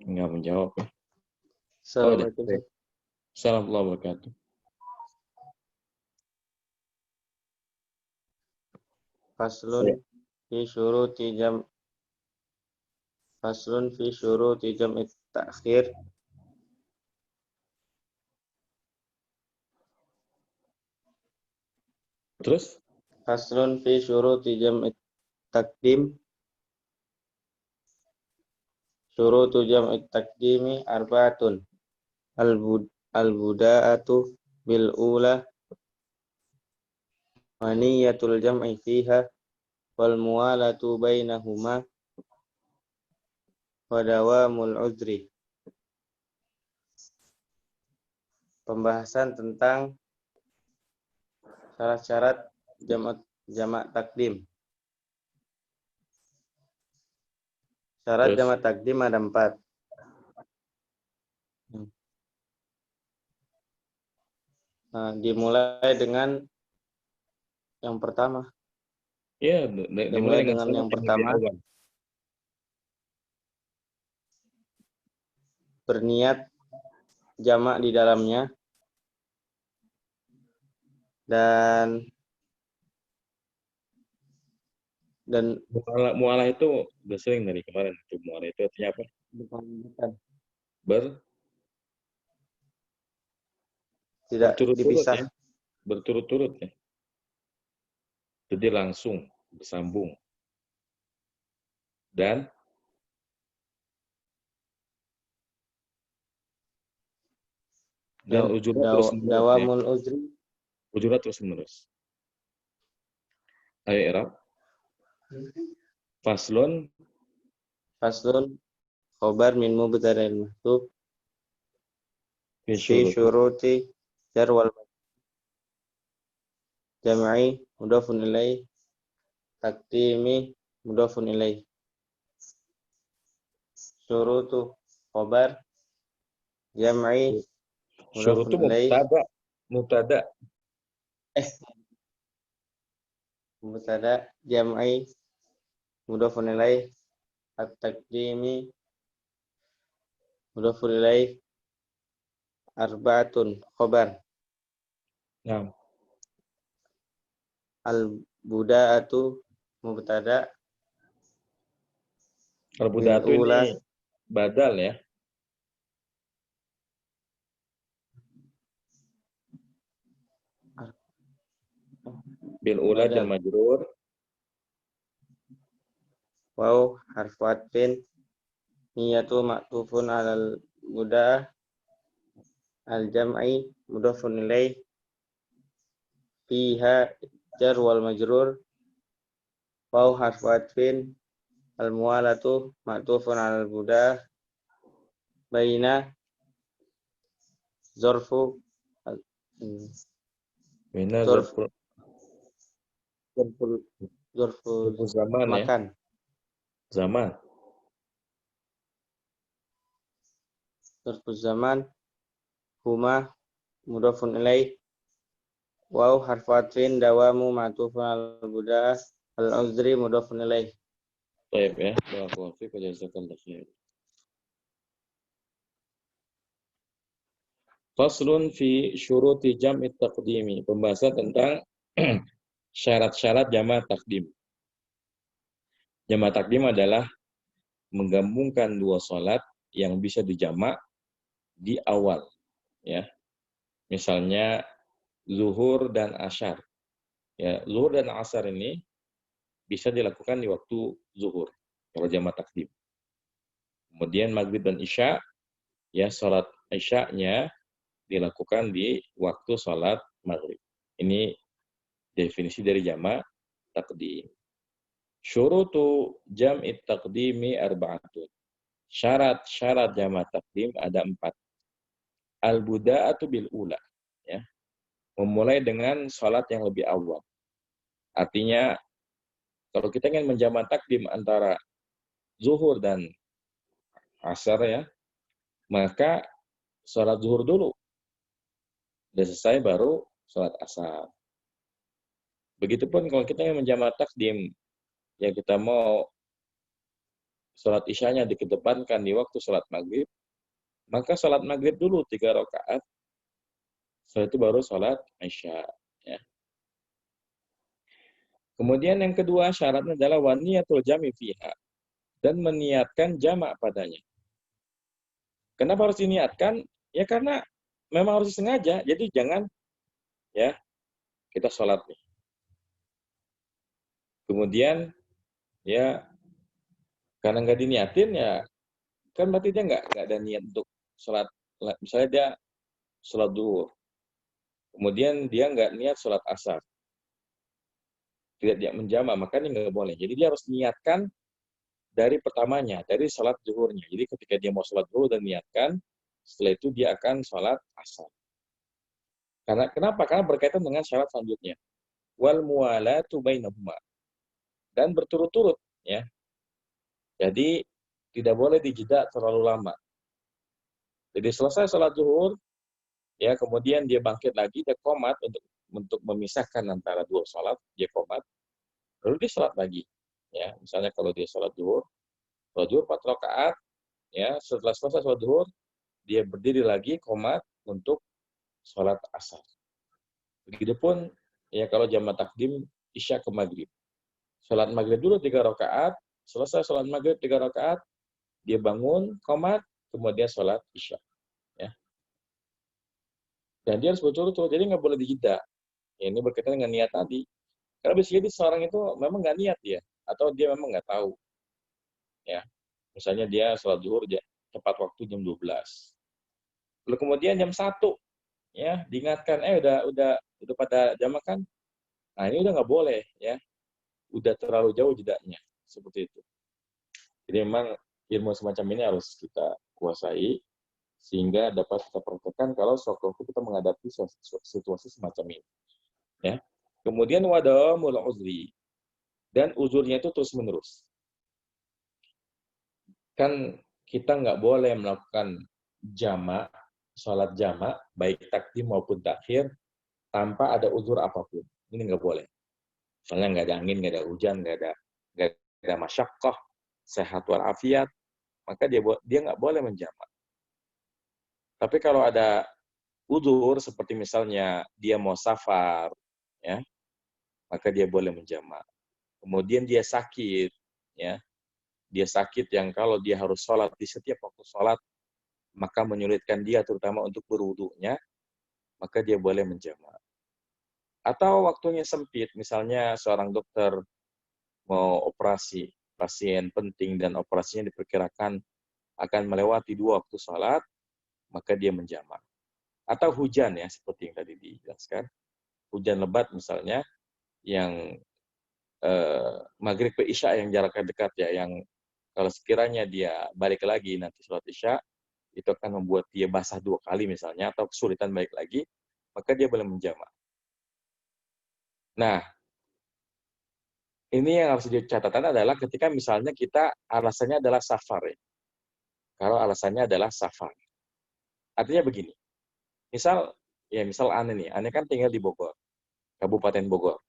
Enggak menjawab ya. Assalamualaikum. Assalamualaikum warahmatullahi wabarakatuh. Faslun fi syuruti jam'i ta'khir. Terus? Faslun fi syuruti jam'i taqdim. Syurutu jam'i taqdimi arba'atun. Al-buda'atu bil ula wa niyatul jam'i fiha wal muwalatu bainahuma wa dawamul uzri. Pembahasan tentang syarat-syarat jamak takdim. Syarat jamak takdim ada 4. Nah, dimulai dengan yang pertama. Iya, Dimulai dengan yang pertama. Berniat jamak di dalamnya. Dan mualah itu udah sering dari kemarin. Itu mualah itu artinya apa? Tidak dipisah. Ya. Berturut-turut ya. Jadi langsung bersambung. Dan ujurat terus menerus. Dawamul uzri. Ujurat terus menerus. Ayo Irab. Faslun khobar min mubtada'il mahdhuf fi syuruti jar wal jam'i mudhafun ilaih taqdimi mudhafun ilaih. Syurutu khobar jam'i syurutu mubtada. Mubtada jam'i mudhafun ilaih at-taqdimi mudhafun ilaih arba'atun khobar. Nah. Al-buda'atu mubtada. Al-buda'atu ini badal ya. Bil ula dan majrur. Waw harfu atfin niyatu ma'tufun alal buda'ah al-jam'i mudhafun ilaih fiha jar wal majrur. Waw harfu atfin al-muwalatu ma'tufun alal buda'ah baina zorfu zaman makan ya. Zaman. Zorfu zaman huma mudhafun ilaih. Waw harfu atfin dawamu ma'tufun alal buda'ah al-uzri mudhafun ilaih. Baik ya. Barakallahu fiik wa jazakallahu khair. Faslun fi syuruti jam'i taqdimi. Pembahasan tentang Syarat-syarat jamaah takdim. Jamaah takdim adalah menggabungkan dua sholat yang bisa dijamak di awal, ya. Misalnya zuhur dan asyar. Ya, zuhur dan asar ini bisa dilakukan di waktu zuhur kalau jamaah takdim. Kemudian maghrib dan isya, ya sholat isya-nya dilakukan di waktu sholat maghrib. Ini definisi dari jamaah takdim. Syurutu jam'i taqdimi arba'atun. Syarat-syarat jamaah takdim ada 4. Al-buda'atu bil ula. Ya. Memulai dengan sholat yang lebih awal. Artinya, kalau kita ingin menjamaah takdim antara zuhur dan asar, ya, maka sholat zuhur dulu. Sudah selesai baru sholat asar. Begitupun kalau kita ingin menjamaah takdim, ya kita mau sholat isyanya dikedepankan di waktu sholat maghrib, maka sholat maghrib dulu 3 rakaat, setelah itu baru sholat isya. Ya. Kemudian yang kedua syaratnya adalah waniyatul jami fiha, dan meniatkan jamak padanya. Kenapa harus diniatkan? Ya karena memang harus disengaja. Jadi jangan ya kita sholat nih. Kemudian ya karena nggak diniatin ya kan berarti dia nggak ada niat untuk sholat. Misalnya dia sholat zuhur, kemudian dia nggak niat sholat asar, tidak dia menjamak, maka ini nggak boleh. Jadi dia harus niatkan dari pertamanya, dari sholat zuhurnya. Jadi ketika dia mau sholat zuhur dan niatkan, setelah itu dia akan sholat asar. Kenapa? Karena berkaitan dengan syarat selanjutnya. Wal muwalatu bainahuma. Dan berturut-turut, ya. Jadi tidak boleh dijeda terlalu lama. Jadi selesai sholat zuhur, ya kemudian dia bangkit lagi, dia qomat untuk memisahkan antara dua sholat, dia qomat, lalu dia sholat lagi. Ya, misalnya kalau dia sholat zuhur 4 rakaat, ya setelah selesai sholat zuhur, dia berdiri lagi qomat untuk sholat asar. Begitupun ya kalau jamaah takdim isya ke maghrib. Sholat maghrib dulu 3 rakaat, selesai sholat maghrib 3 rakaat, dia bangun, qomat, kemudian sholat isya. Ya. Dan dia harus berturut-turut, jadi nggak boleh dijeda. Ya, ini berkaitan dengan niat tadi. Karena bisa jadi seorang itu memang nggak niat ya, atau dia memang nggak tahu. Ya, misalnya dia sholat zuhur tepat waktu jam 12. Lalu kemudian jam 1, ya diingatkan, udah pada jam makan. Nah ini udah nggak boleh, ya. Udah terlalu jauh jedanya, seperti itu. Jadi memang ilmu semacam ini harus kita kuasai, sehingga dapat kita praktekkan kalau sewaktu kita menghadapi situasi semacam ini. Ya. Kemudian wadamul uzri, dan uzurnya itu terus-menerus. Kan kita nggak boleh melakukan jamak, sholat jamak, baik takdim maupun takhir, tanpa ada uzur apapun. Ini nggak boleh. Misalnya nggak ada angin, nggak ada hujan, nggak ada masyaqqah, sehat walafiat, maka dia nggak boleh menjamak. Tapi kalau ada uzur, seperti misalnya dia mau safar, ya, maka dia boleh menjamak. Kemudian dia sakit, ya, dia sakit yang kalau dia harus sholat di setiap waktu sholat, maka menyulitkan dia terutama untuk berwudunya, maka dia boleh menjamak. Atau waktunya sempit, misalnya seorang dokter mau operasi pasien penting dan operasinya diperkirakan akan melewati 2 waktu sholat, maka dia menjamak. Atau hujan ya, seperti yang tadi dijelaskan. Hujan lebat misalnya, yang maghrib ke isya yang jaraknya dekat ya, yang kalau sekiranya dia balik lagi nanti sholat isya, itu akan membuat dia basah 2 kali misalnya, atau kesulitan balik lagi, maka dia boleh menjamak. Nah, ini yang harus jadi catatan adalah ketika misalnya kita alasannya adalah safar ya. Kalau alasannya adalah safar. Artinya begini, misal Ane kan tinggal di Bogor, Kabupaten Bogor.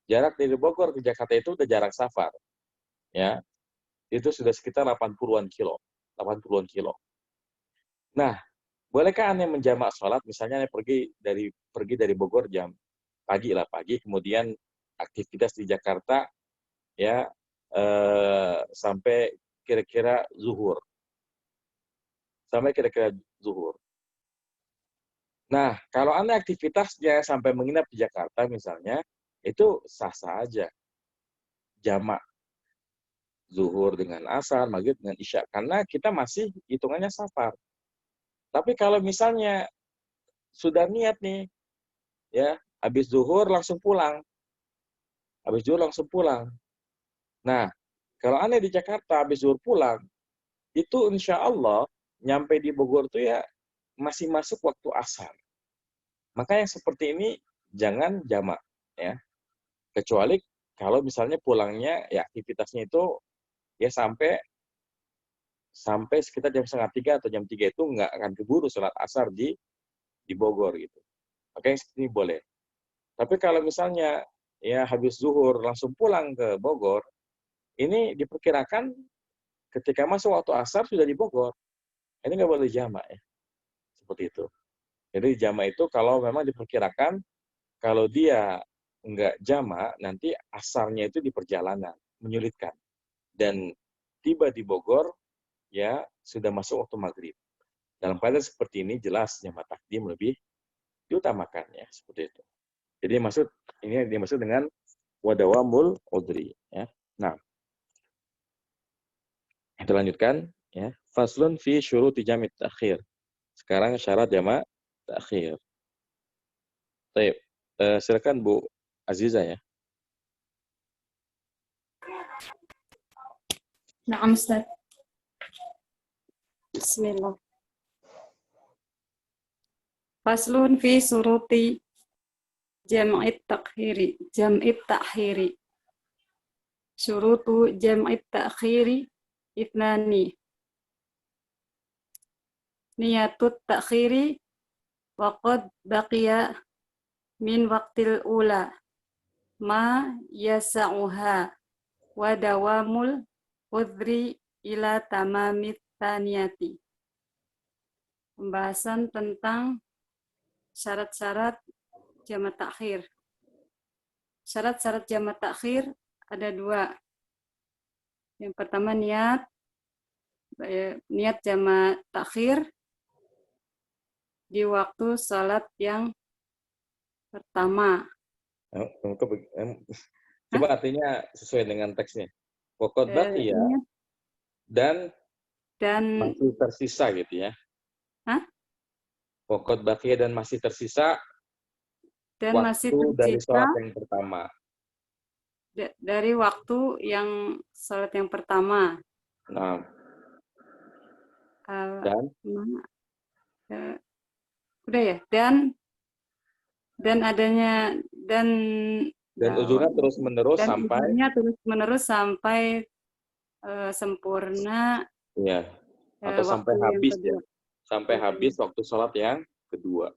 Jarak dari Bogor ke Jakarta itu udah jarak safar. Ya. Itu sudah sekitar 80-an kilo. Nah, bolehkah Ane menjamak sholat? Misalnya Ane pergi dari Bogor jam pagi, kemudian aktivitas di Jakarta ya sampai kira-kira zuhur. Sampai kira-kira zuhur. Nah, kalau Anda aktivitasnya sampai menginap di Jakarta misalnya, itu sah-sah aja. Jamak. Zuhur dengan asar, maghrib dengan isya. Karena kita masih hitungannya safar. Tapi kalau misalnya sudah niat nih, ya habis zuhur langsung pulang. Habis zuhur langsung pulang. Nah, kalau Anda di Jakarta habis zuhur pulang, itu insya Allah nyampe di Bogor itu ya masih masuk waktu asar. Maka yang seperti ini jangan jamak, ya. Kecuali kalau misalnya pulangnya ya aktivitasnya itu ya sampai sekitar jam 2:30 atau jam 3 itu nggak akan keburu sholat asar di Bogor gitu. Maka yang seperti ini boleh. Tapi kalau misalnya ya habis zuhur langsung pulang ke Bogor, ini diperkirakan ketika masuk waktu asar sudah di Bogor. Ini nggak boleh jamak ya. Seperti itu. Jadi jamak itu kalau memang diperkirakan kalau dia nggak jamak, nanti asarnya itu di perjalanan, menyulitkan. Dan tiba di Bogor, ya sudah masuk waktu maghrib. Dalam keadaan seperti ini jelas jamak takdim lebih diutamakan ya, seperti itu. Jadi ini dimaksud dengan wadawamul udri ya. Nah, kita lanjutkan ya. Faslun fi syuruti jam'i ta'khir. Sekarang syarat jamak ta'khir. Baik, silakan Bu Aziza ya. Naam Ustaz. Bismillah. Faslun fi suruti jam'it ta'khiri. Syurutu jam'it ta'khiri ithnani. Niyatut ta'khiri wa qad baqiya min waqtil ula ma yasa'uha wa dawamul udhri ila tamamit thaniyati. Pembahasan tentang syarat-syarat jamak takhir. Syarat-syarat jamak takhir ada 2. Yang pertama niat jamak takhir di waktu salat yang pertama. Coba artinya sesuai dengan teksnya. Pokok baqiya dan masih tersisa gitu ya. Hah? Pokok baqiya dan masih tersisa dan waktu masih tersisa dari sholat yang pertama. Dari waktu yang sholat yang pertama. Nah. Dan? Udah ya. Dan adanya dan ujungnya terus menerus sampai sempurna. Iya. Atau sampai habis ya. Sampai habis waktu sholat yang kedua.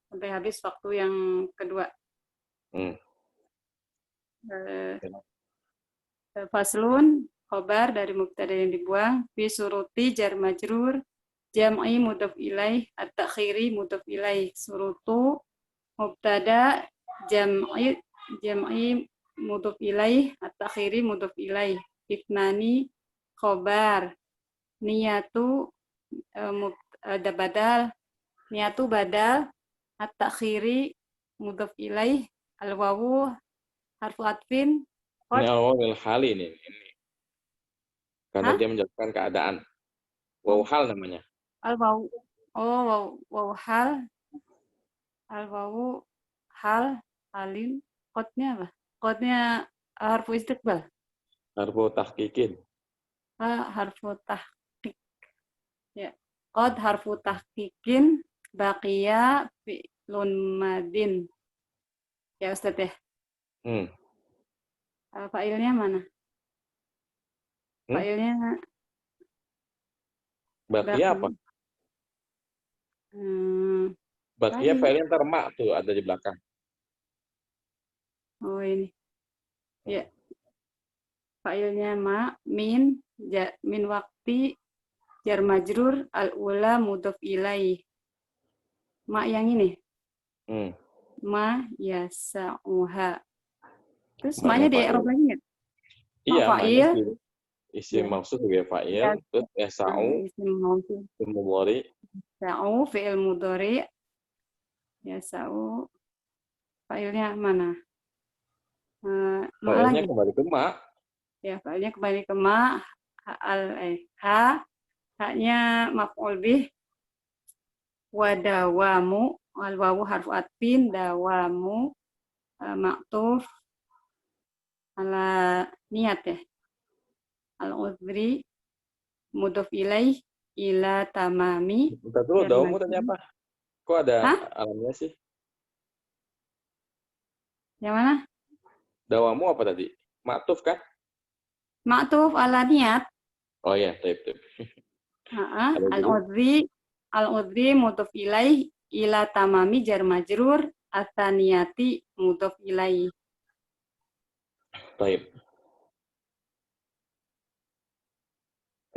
Sampai habis waktu yang kedua. Faslun khobar dari mubtada yang dibuang fi suruti jar majrur jam'i mudhaf ilaih at-takhiri mudhaf ilaih. Surutu mubtada jam'i mudhaf ilaih at-takhiri mudhaf ilaih. Ithnani khobar. Niyatu ada badal. Niyatu badal at-takhiri mudhaf ilaih. Al-wawu harfu atfin. Ini al-wawul hali ini. Karena dia menjelaskan keadaan. Wawu hal namanya. Al-wawu. Oh, wawu hal. Al-wawu hal halin. Kodnya apa? Kodnya harfu istiqbal. Harfu tahqiqin. Harfu tahqiq. Ya. Qad harfu tahqiqin baqiya fi'lun madin. Ya Ustaz ya. Fa'ilnya mana? Fa'ilnya baqiya apa? Baqiya fa'ilnya ntar ma tuh ada di belakang. Oh ini. Ya. Fa'ilnya ma min waqti jar majrur al-ula mudhaf ilaih. Ma yang ini. Ma yasa'uha. Terus maknya maknya di Eropa lagi nggak? Iya, maknya Fa'il. isim mausuf sebagai fa'il, terus yasa'u, Isim mausuf. fi'il mudhari. Yasa'u fi'il mudhari. Yasa'u fa'ilnya mana? Ma Fa'ilnya lagi. kembali ke ma. Ya, fa'ilnya kembali ke ma. Ha. Haknya maf'ul bih. Wadawamu. Al-wawu harfu atfin. Dawamu. Maktuf. Ala niat ya. Al-udhri. Mudhof ilaih. Ila tamami. Bentar dulu, dawamu tadi apa? Kok ada Hah? alamnya sih? Yang mana? Dawamu apa tadi? Maktuf kan? Maktuf ala niat. Oh iya, taib. Ada jadi? Al-udhri mudhof ilaih ila tamami jar majrur ataniyati mudhof ilaih. Taib.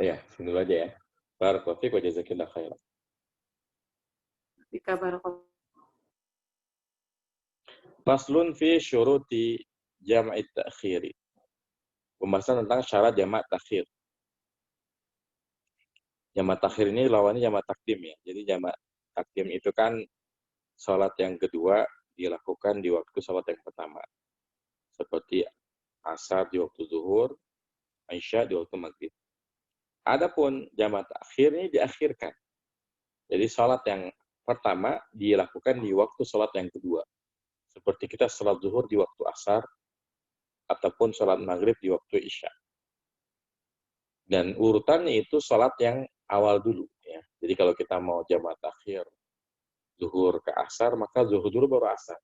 Iya, sini dulu aja ya. Barakallahu fiik wa jazakillahu khairan. Bika barakallahu. Faslun fi syuruti jam'i ta'khiri. Pembahasan tentang syarat jamak takhir. Jamak takhir ini lawannya jamak takdim ya. Jadi jamak takdim itu kan salat yang kedua dilakukan di waktu salat yang pertama. Seperti asar di waktu zuhur, isya di waktu maghrib. Adapun jamak takhir ini diakhirkan. Jadi salat yang pertama dilakukan di waktu salat yang kedua. Seperti kita salat zuhur di waktu asar, ataupun salat maghrib di waktu isya. Dan urutannya itu salat yang awal dulu. Ya. Jadi kalau kita mau jamak takhir zuhur ke asar, maka zuhur dulu baru asar.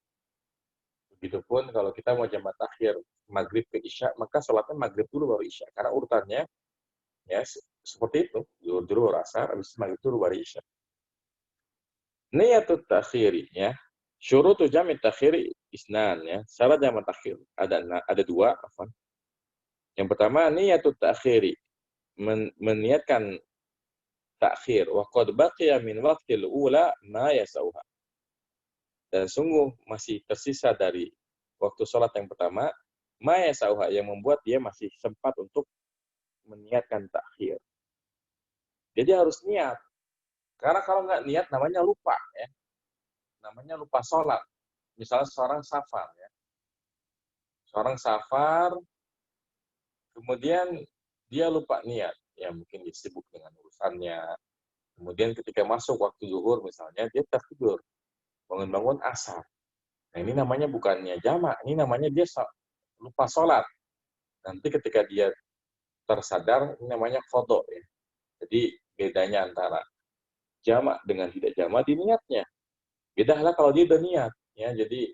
Begitupun kalau kita mau jamak takhir maghrib ke isya, maka salatnya maghrib dulu baru isya. Karena urutannya ya seperti itu. Zuhur dulu baru asar, habis maghrib dulu baru isya. Niyatut takhiri ya. Syurutu jami' takhiri isnan ya. Syarat jamak takhir ada dua, afwan. Yang pertama niyatut takhiri, meniatkan takhir wa qad baqiya min waqtil ula ma yasauha. Dan sungguh masih tersisa dari waktu sholat yang pertama ma yasauha, yang membuat dia masih sempat untuk meniatkan takhir. Jadi harus niat. Karena kalau nggak niat namanya lupa ya. Namanya lupa sholat. Misalnya seorang safar ya. Seorang safar kemudian dia lupa niat. Ya mungkin dia sibuk dengan urusannya. Kemudian ketika masuk waktu zuhur misalnya, dia tertidur. Bangun-bangun asar. Nah ini namanya bukannya jamak, ini namanya dia lupa sholat. Nanti ketika dia tersadar, ini namanya qadha ya. Jadi bedanya antara jamak dengan tidak jamak di niatnya. Beda lah kalau dia udah niat. Ya, jadi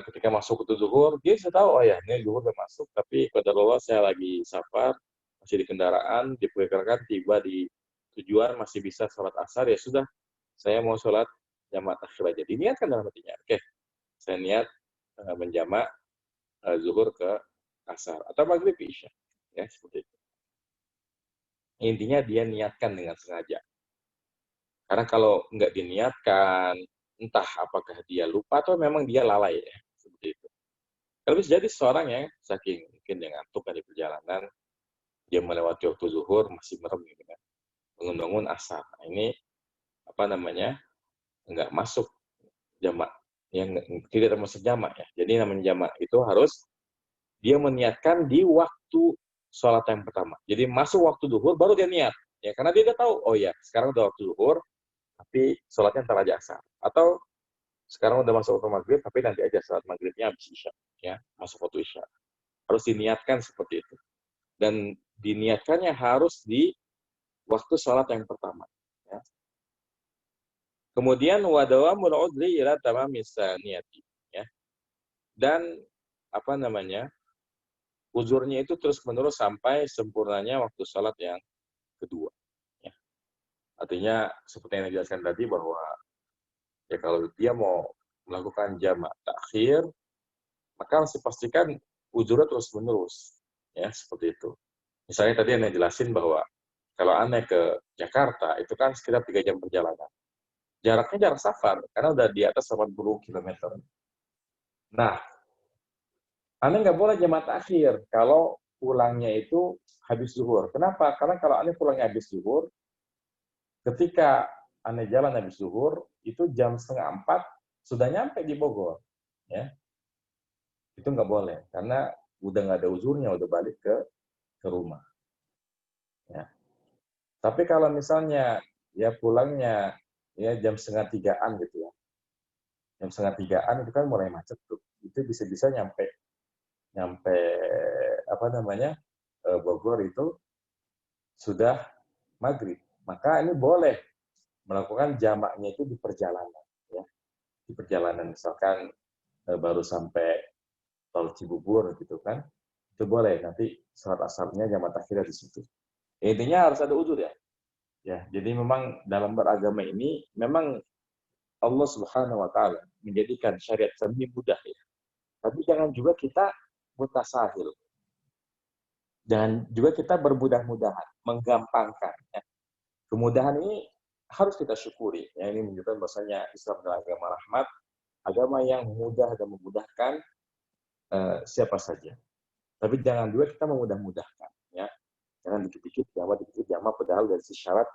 ketika masuk waktu zuhur, dia bisa tahu, oh ya ini zuhur udah masuk, tapi qadarullah saya lagi safar, masih di kendaraan, diperkirakan tiba di tujuan masih bisa sholat asar, ya sudah, saya mau sholat jamak takhir aja. Diniatkan dalam hatinya. Oke, saya niat menjamak zuhur ke asar atau maghrib isya. Ya, seperti itu. Intinya dia niatkan dengan sengaja. Karena kalau nggak diniatkan, entah apakah dia lupa atau memang dia lalai ya, seperti itu. Kalau bisa jadi seorang yang saking mungkin dia ngantuk di perjalanan, dia melewati waktu zuhur masih merem gitu kan. Bangun-bangun asar. Nah, ini apa namanya? Nggak masuk jamak, yang tidak termasuk jamak ya. Jadi namanya jamak itu harus dia meniatkan di waktu sholat yang pertama. Jadi masuk waktu zuhur baru dia niat. Ya karena dia udah tahu, oh ya sekarang udah waktu zuhur, tapi sholatnya ntar aja asar. Atau sekarang udah masuk waktu maghrib, tapi nanti aja sholat maghribnya habis isya. Ya, masuk waktu isya. Harus diniatkan seperti itu. Dan diniatkannya harus di waktu sholat yang pertama. Ya. Kemudian wadawamul udri ila tamamis niyati. Ya. Dan apa namanya? Uzurnya itu terus-menerus sampai sempurnanya waktu sholat yang kedua. Ya. Artinya seperti yang dijelaskan tadi bahwa ya kalau dia mau melakukan jamak takhir, maka harus dipastikan uzurnya terus-menerus. Ya, seperti itu. Misalnya tadi yang jelasin bahwa kalau aneh ke Jakarta, itu kan sekitar 3 jam perjalanan. Jaraknya jarak safar, karena udah di atas 80 km. Nah, Anda nggak boleh jamaah takhir kalau pulangnya itu habis zuhur. Kenapa? Karena kalau Anda pulangnya habis zuhur, ketika Anda jalan habis zuhur, itu jam 3:30 sudah nyampe di Bogor. Ya. Itu nggak boleh, karena udah nggak ada uzurnya, udah balik ke rumah. Ya. Tapi kalau misalnya ya pulangnya ya jam 2:30 gitu ya, jam 2:30 itu kan mulai macet tuh, itu bisa-bisa nyampe apa namanya Bogor itu sudah maghrib. Maka ini boleh melakukan jamaknya itu di perjalanan, ya, di perjalanan misalkan baru sampai tol Cibubur gitu kan, itu boleh nanti salat asarnya jamak takhir di situ. Intinya harus ada uzur ya. Ya, jadi memang dalam beragama ini memang Allah Subhanahu wa taala menjadikan syariat ini mudah ya. Tapi jangan juga kita mutasahil. Dan juga kita bermudah-mudahan, menggampangkan ya. Kemudahan ini harus kita syukuri. Ya, ini menunjukkan bahwasanya Islam adalah agama rahmat, agama yang mudah dan memudahkan siapa saja. Tapi jangan juga kita memudah-mudahkan ya. Jangan dikit-dikit jamaah padahal dari syarat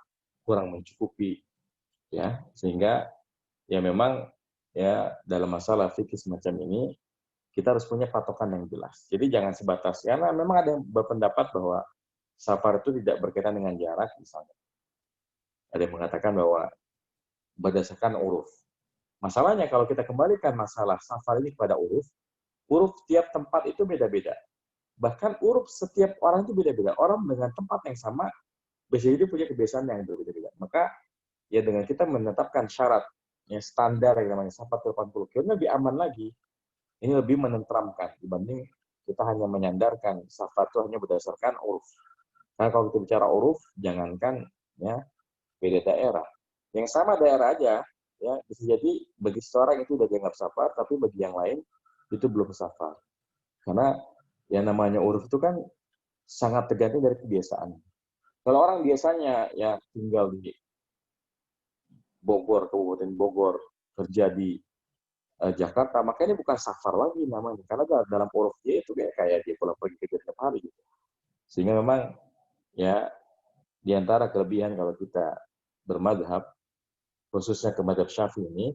kurang mencukupi ya, sehingga ya memang ya dalam masalah fikih semacam ini kita harus punya patokan yang jelas. Jadi jangan sebatas karena memang ada yang berpendapat bahwa safar itu tidak berkaitan dengan jarak misalnya. Ada yang mengatakan bahwa berdasarkan uruf. Masalahnya kalau kita kembalikan masalah safar ini kepada uruf tiap tempat itu beda-beda. Bahkan uruf setiap orang itu beda-beda. Orang dengan tempat yang sama bisa jadi punya kebiasaan yang berbeda-beda. Maka ya dengan kita menetapkan syarat yang standar yang namanya safar 80 km lebih aman lagi. Ini lebih menenteramkan dibanding kita hanya menyandarkan safar itu hanya berdasarkan uruf. Karena kalau kita bicara uruf, jangankan ya beda daerah. Yang sama daerah aja, ya bisa jadi bagi seorang itu sudah dianggap safar, tapi bagi yang lain itu belum safar. Karena yang namanya uruf itu kan sangat tergantung dari kebiasaan. Kalau orang biasanya ya tinggal di Bogor, Kabupaten Bogor, kerja di Jakarta, makanya bukan safar lagi namanya, karena dalam uruf dia itu kayak dia pulang pergi kerja setiap hari gitu. Sehingga memang ya di antara kelebihan kalau kita bermadhab, khususnya ke madhab Syafi'i ini,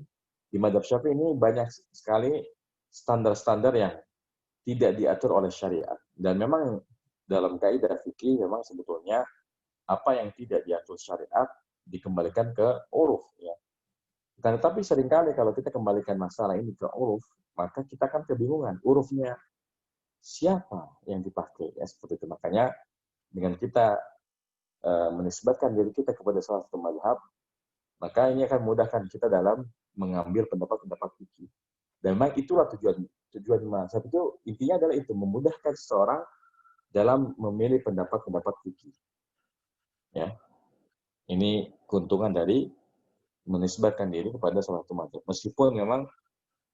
di madhab Syafi'i ini banyak sekali standar-standar yang tidak diatur oleh syariat. Dan memang dalam kaidah fikih memang sebetulnya apa yang tidak diatur syariat dikembalikan ke uruf ya. Tetapi seringkali kalau kita kembalikan masalah ini ke uruf, maka kita akan kebingungan urufnya siapa yang dipakai ya seperti itu. Makanya dengan kita menisbatkan diri kita kepada salah satu mazhab, maka ini akan memudahkan kita dalam mengambil pendapat-pendapat fikih. Dan memang itulah tujuan mazhab itu, intinya adalah itu, memudahkan seseorang dalam memilih pendapat-pendapat fikih. Ya. Ini keuntungan dari menisbatkan diri kepada salah satu mazhab. Meskipun memang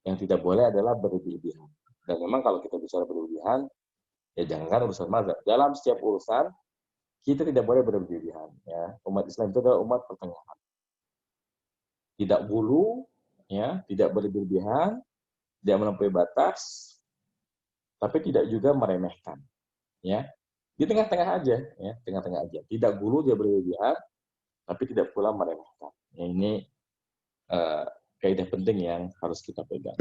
yang tidak boleh adalah berlebihan. Dan memang kalau kita bicara berlebihan, ya jangankan urusan mazhab. Dalam setiap urusan, kita tidak boleh berlebihan. Ya. Umat Islam itu adalah umat pertengahan. Tidak bulu, ya, tidak berlebihan, tidak melampaui batas, tapi tidak juga meremehkan. Ya. Di tengah-tengah aja. Ya, tengah-tengah aja. Tidak bulu, dia berlebihan, tapi tidak pula meremehkan. Ya, ini kaidah penting yang harus kita pegang.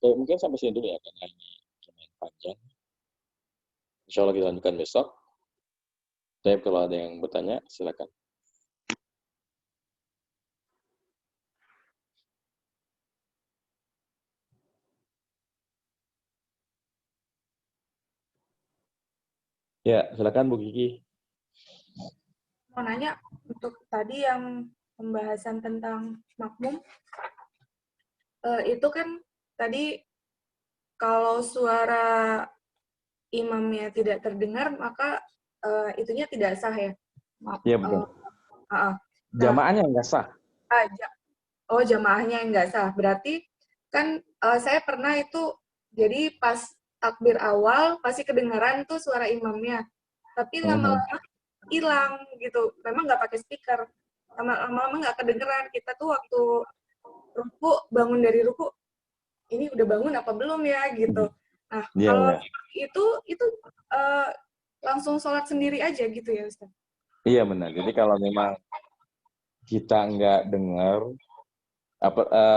Oke, mungkin sampai sini dulu ya, karena ini lumayan panjang. Insya Allah kita lanjutkan besok. Tapi kalau ada yang bertanya, silakan. Ya, silakan Bu Kiki. Mau nanya, untuk tadi yang pembahasan tentang makmum, itu kan tadi kalau suara imamnya tidak terdengar, maka itunya tidak sah ya? Iya, betul. Jamaahnya nggak sah. Jamaahnya nggak sah. Berarti kan saya pernah itu, jadi pas takbir awal, pasti kedengaran tuh suara imamnya. Tapi lama-lama hilang gitu. Memang nggak pakai speaker. Lama-lama nggak kedengeran. Kita tuh waktu ruku, bangun dari ruku, ini udah bangun apa belum ya gitu. Nah, Iya, kalau iya. itu langsung sholat sendiri aja gitu ya, Ustaz? Iya benar. Jadi kalau memang kita nggak dengar,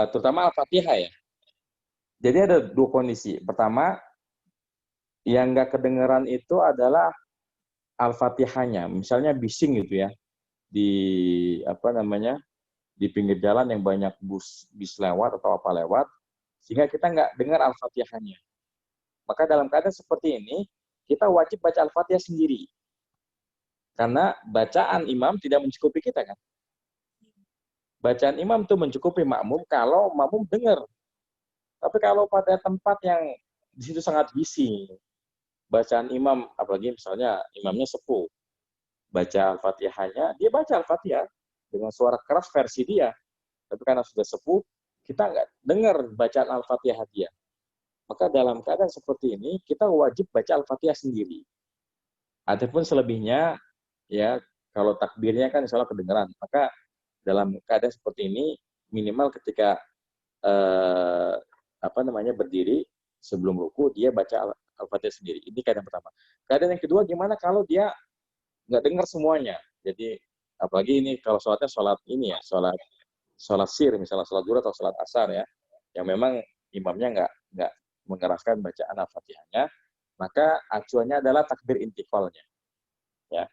terutama Al-Fatihah ya. Jadi ada dua kondisi. Pertama, yang nggak kedengeran itu adalah Al-Fatihahnya. Misalnya bising gitu ya, di apa namanya, di pinggir jalan yang banyak bis lewat atau apa lewat, sehingga kita nggak dengar Al-Fatihahnya. Maka dalam keadaan seperti ini, kita wajib baca Al-Fatihah sendiri. Karena bacaan imam tidak mencukupi kita kan. Bacaan imam itu mencukupi makmum kalau makmum dengar. Tapi kalau pada tempat yang di situ sangat bising, bacaan imam, apalagi misalnya imamnya sepuh, baca Al-Fatihahnya, dia baca Al-Fatihah dengan suara keras versi dia. Tapi karena sudah sepuh, kita nggak dengar bacaan Al-Fatihah dia. Maka dalam keadaan seperti ini, kita wajib baca Al-Fatihah sendiri. Adapun selebihnya, ya kalau takbirnya kan insya Allah kedengeran. Maka dalam keadaan seperti ini, minimal ketika berdiri sebelum ruku, dia baca Al-Fatihah sendiri. Ini keadaan pertama. Keadaan yang kedua, gimana kalau dia nggak dengar semuanya? Jadi apalagi ini kalau sholatnya sholat ini ya, sholat sir, misalnya sholat zuhur atau sholat asar ya, yang memang imamnya nggak mengeraskan bacaan Al-Fatihahnya, maka acuannya adalah takbir intiqalnya. Ya.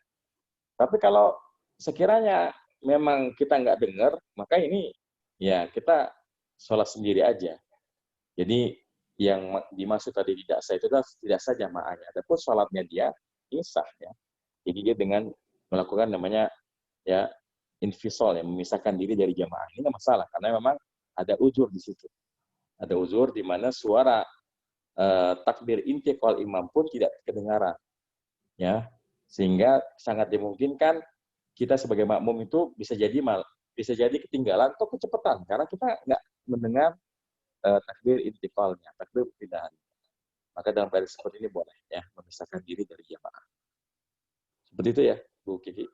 Tapi kalau sekiranya memang kita nggak dengar, maka ini ya kita sholat sendiri aja. Jadi yang dimaksud tadi tidak sah itu adalah tidak sah jamaahnya. Adapun sholatnya dia ini sah ya. Jadi dia dengan melakukan namanya ya infisol ya, memisahkan diri dari jamaah. Ini nggak masalah karena memang ada uzur di situ. Ada uzur di mana suara takbir intiqal imam pun tidak kedengaran. Ya. Sehingga sangat dimungkinkan kita sebagai makmum itu bisa jadi ketinggalan atau kecepatan karena kita nggak mendengar takbir intiqalnya, takbir perpindahan. Maka dalam keadaan seperti ini boleh ya memisahkan diri dari jamaah. Seperti itu ya, Bu Kiki.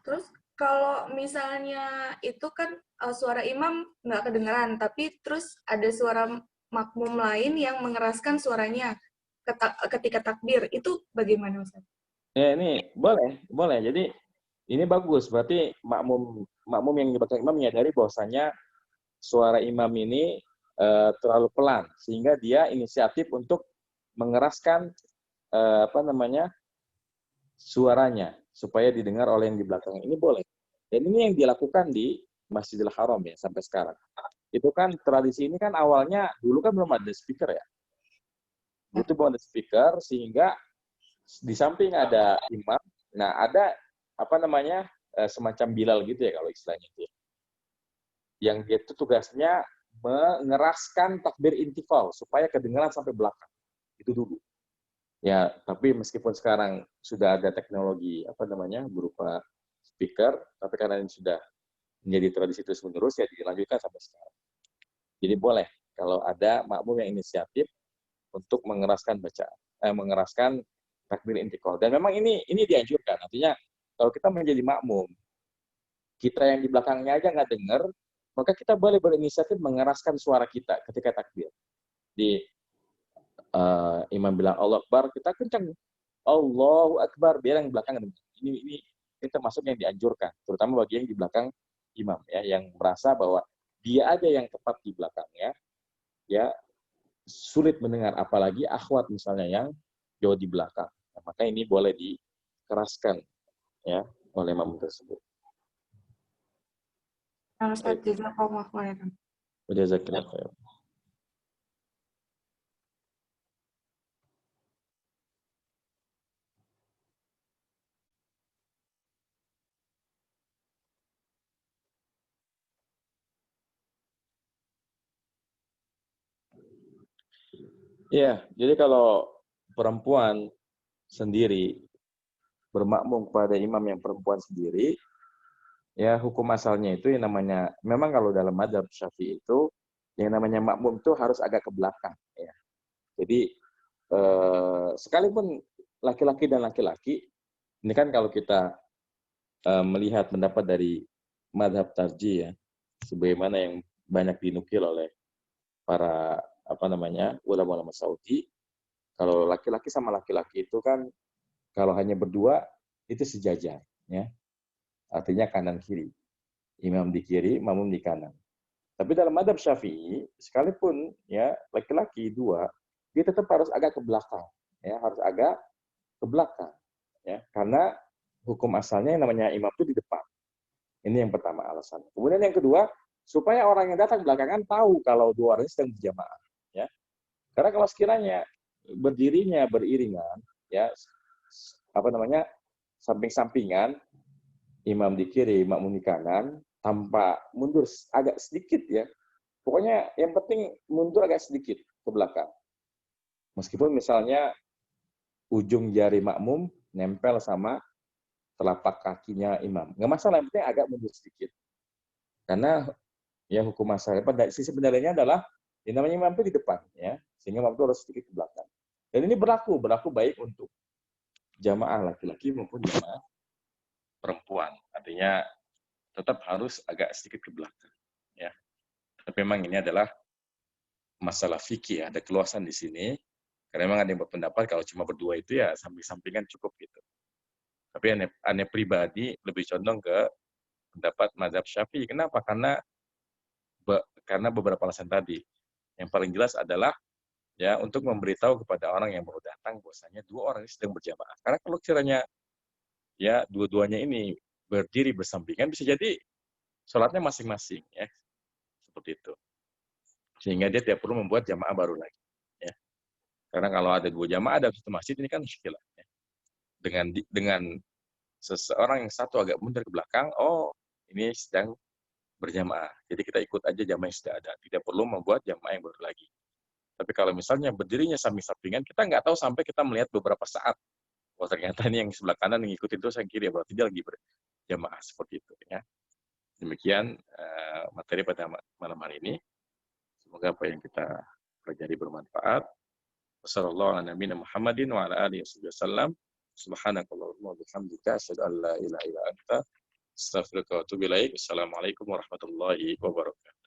Terus kalau misalnya itu kan suara imam nggak kedengeran, tapi terus ada suara makmum lain yang mengeraskan suaranya ketika takbir, itu bagaimana, Ustaz? Ya ini boleh. Jadi ini bagus. Berarti makmum yang di belakang imam menyadari bahwasanya suara imam ini terlalu pelan, sehingga dia inisiatif untuk mengeraskan suaranya supaya didengar oleh yang di belakang. Ini boleh. Dan ini yang dilakukan di Masjidil Haram ya sampai sekarang. Itu kan tradisi ini kan awalnya dulu kan belum ada speaker ya. Itu belum ada speaker sehingga di samping ada imam, nah ada semacam Bilal gitu ya kalau istilahnya itu. Yang dia itu tugasnya mengeraskan takbir intifal supaya kedengaran sampai belakang. Itu dulu. Ya, tapi meskipun sekarang sudah ada teknologi berupa speaker, tapi karena ini sudah menjadi tradisi terus-menerus ya dilanjutkan sampai sekarang. Jadi boleh kalau ada makmum yang inisiatif untuk mengeraskan mengeraskan takbir intiqal. Dan memang ini dianjurkan. Artinya kalau kita menjadi makmum, kita yang di belakangnya aja nggak dengar, maka kita boleh berinisiatif mengeraskan suara kita ketika takbir. Imam bilang Allah Akbar, kita kencang. Allahu Akbar, biar yang di belakang dengar. Ini termasuk yang dianjurkan, terutama bagi yang di belakang imam ya, yang merasa bahwa dia aja yang tepat di belakangnya, ya sulit mendengar, apalagi akhwat misalnya yang jauh di belakang. Nah, maka ini boleh dikeraskan ya oleh makmum tersebut. Ustaz, jazakallahu khairan. Jazakallahu khairan. Ya, jadi kalau perempuan sendiri bermakmum kepada imam yang perempuan sendiri, ya hukum asalnya itu yang namanya, memang kalau dalam mazhab Syafi'i itu yang namanya makmum itu harus agak ke belakang. Ya. Jadi sekalipun laki-laki dan laki-laki, ini kan kalau kita melihat pendapat dari mazhab tarjih ya, sebagaimana yang banyak dinukil oleh para ulama-ulama Saudi, kalau laki-laki sama laki-laki itu kan kalau hanya berdua itu sejajar, ya. Artinya kanan kiri. Imam di kiri, makmum di kanan. Tapi dalam mazhab Syafi'i, sekalipun ya laki-laki dua, dia tetap harus agak ke belakang, ya, harus agak ke belakang, ya. Karena hukum asalnya yang namanya imam itu di depan. Ini yang pertama alasan. Kemudian yang kedua, supaya orang yang datang belakangan tahu kalau dua orang sedang berjamaah, ya. Karena kalau sekiranya berdirinya beriringan, ya, samping-sampingan, imam di kiri, makmum di kanan, tanpa mundur agak sedikit, ya. Pokoknya yang penting mundur agak sedikit ke belakang. Meskipun misalnya ujung jari makmum nempel sama telapak kakinya imam. Nggak masalah, yang penting agak mundur sedikit. Karena ya hukum asal, sisi pendalilannya adalah yang namanya imam itu di depan, ya, sehingga imam itu harus sedikit ke belakang. Dan ini berlaku baik untuk jamaah laki-laki maupun jamaah perempuan. Artinya tetap harus agak sedikit ke belakang, ya. Tapi memang ini adalah masalah fikih, ada keluasan di sini. Karena memang ada yang berpendapat kalau cuma berdua itu ya samping-sampingan cukup gitu. Tapi aneh pribadi lebih condong ke pendapat mazhab Syafi'i. Kenapa? Karena beberapa alasan tadi. Yang paling jelas adalah ya untuk memberitahu kepada orang yang baru datang bahwasanya dua orang ini sedang berjamaah. Karena kalau kiranya ya dua-duanya ini berdiri bersampingan, bisa jadi sholatnya masing-masing, ya, seperti itu. Sehingga dia tidak perlu membuat jamaah baru lagi, ya. Karena kalau ada dua jamaah dalam satu masjid ini kan muskilah, ya. Dengan seseorang yang satu agak mundur ke belakang, oh ini sedang berjamaah. Jadi kita ikut aja jamaah yang sudah ada. Tidak perlu membuat jamaah yang baru lagi. Tapi kalau misalnya berdirinya samping-sampingan, kita nggak tahu sampai kita melihat beberapa saat. Oh ternyata ini yang sebelah kanan yang ngikutin terus yang kiri, berarti dia lagi berjamaah seperti itu, ya. Demikian materi pada malam hari ini. Semoga apa yang kita pelajari bermanfaat. Wassalamualaikum warahmatullahi wabarakatuh. Subhanakallahumma wa bihamdika asyhadu an la ilaha illa anta astaghfiruka wa atubu ilaik. Assalamualaikum warahmatullahi wabarakatuh.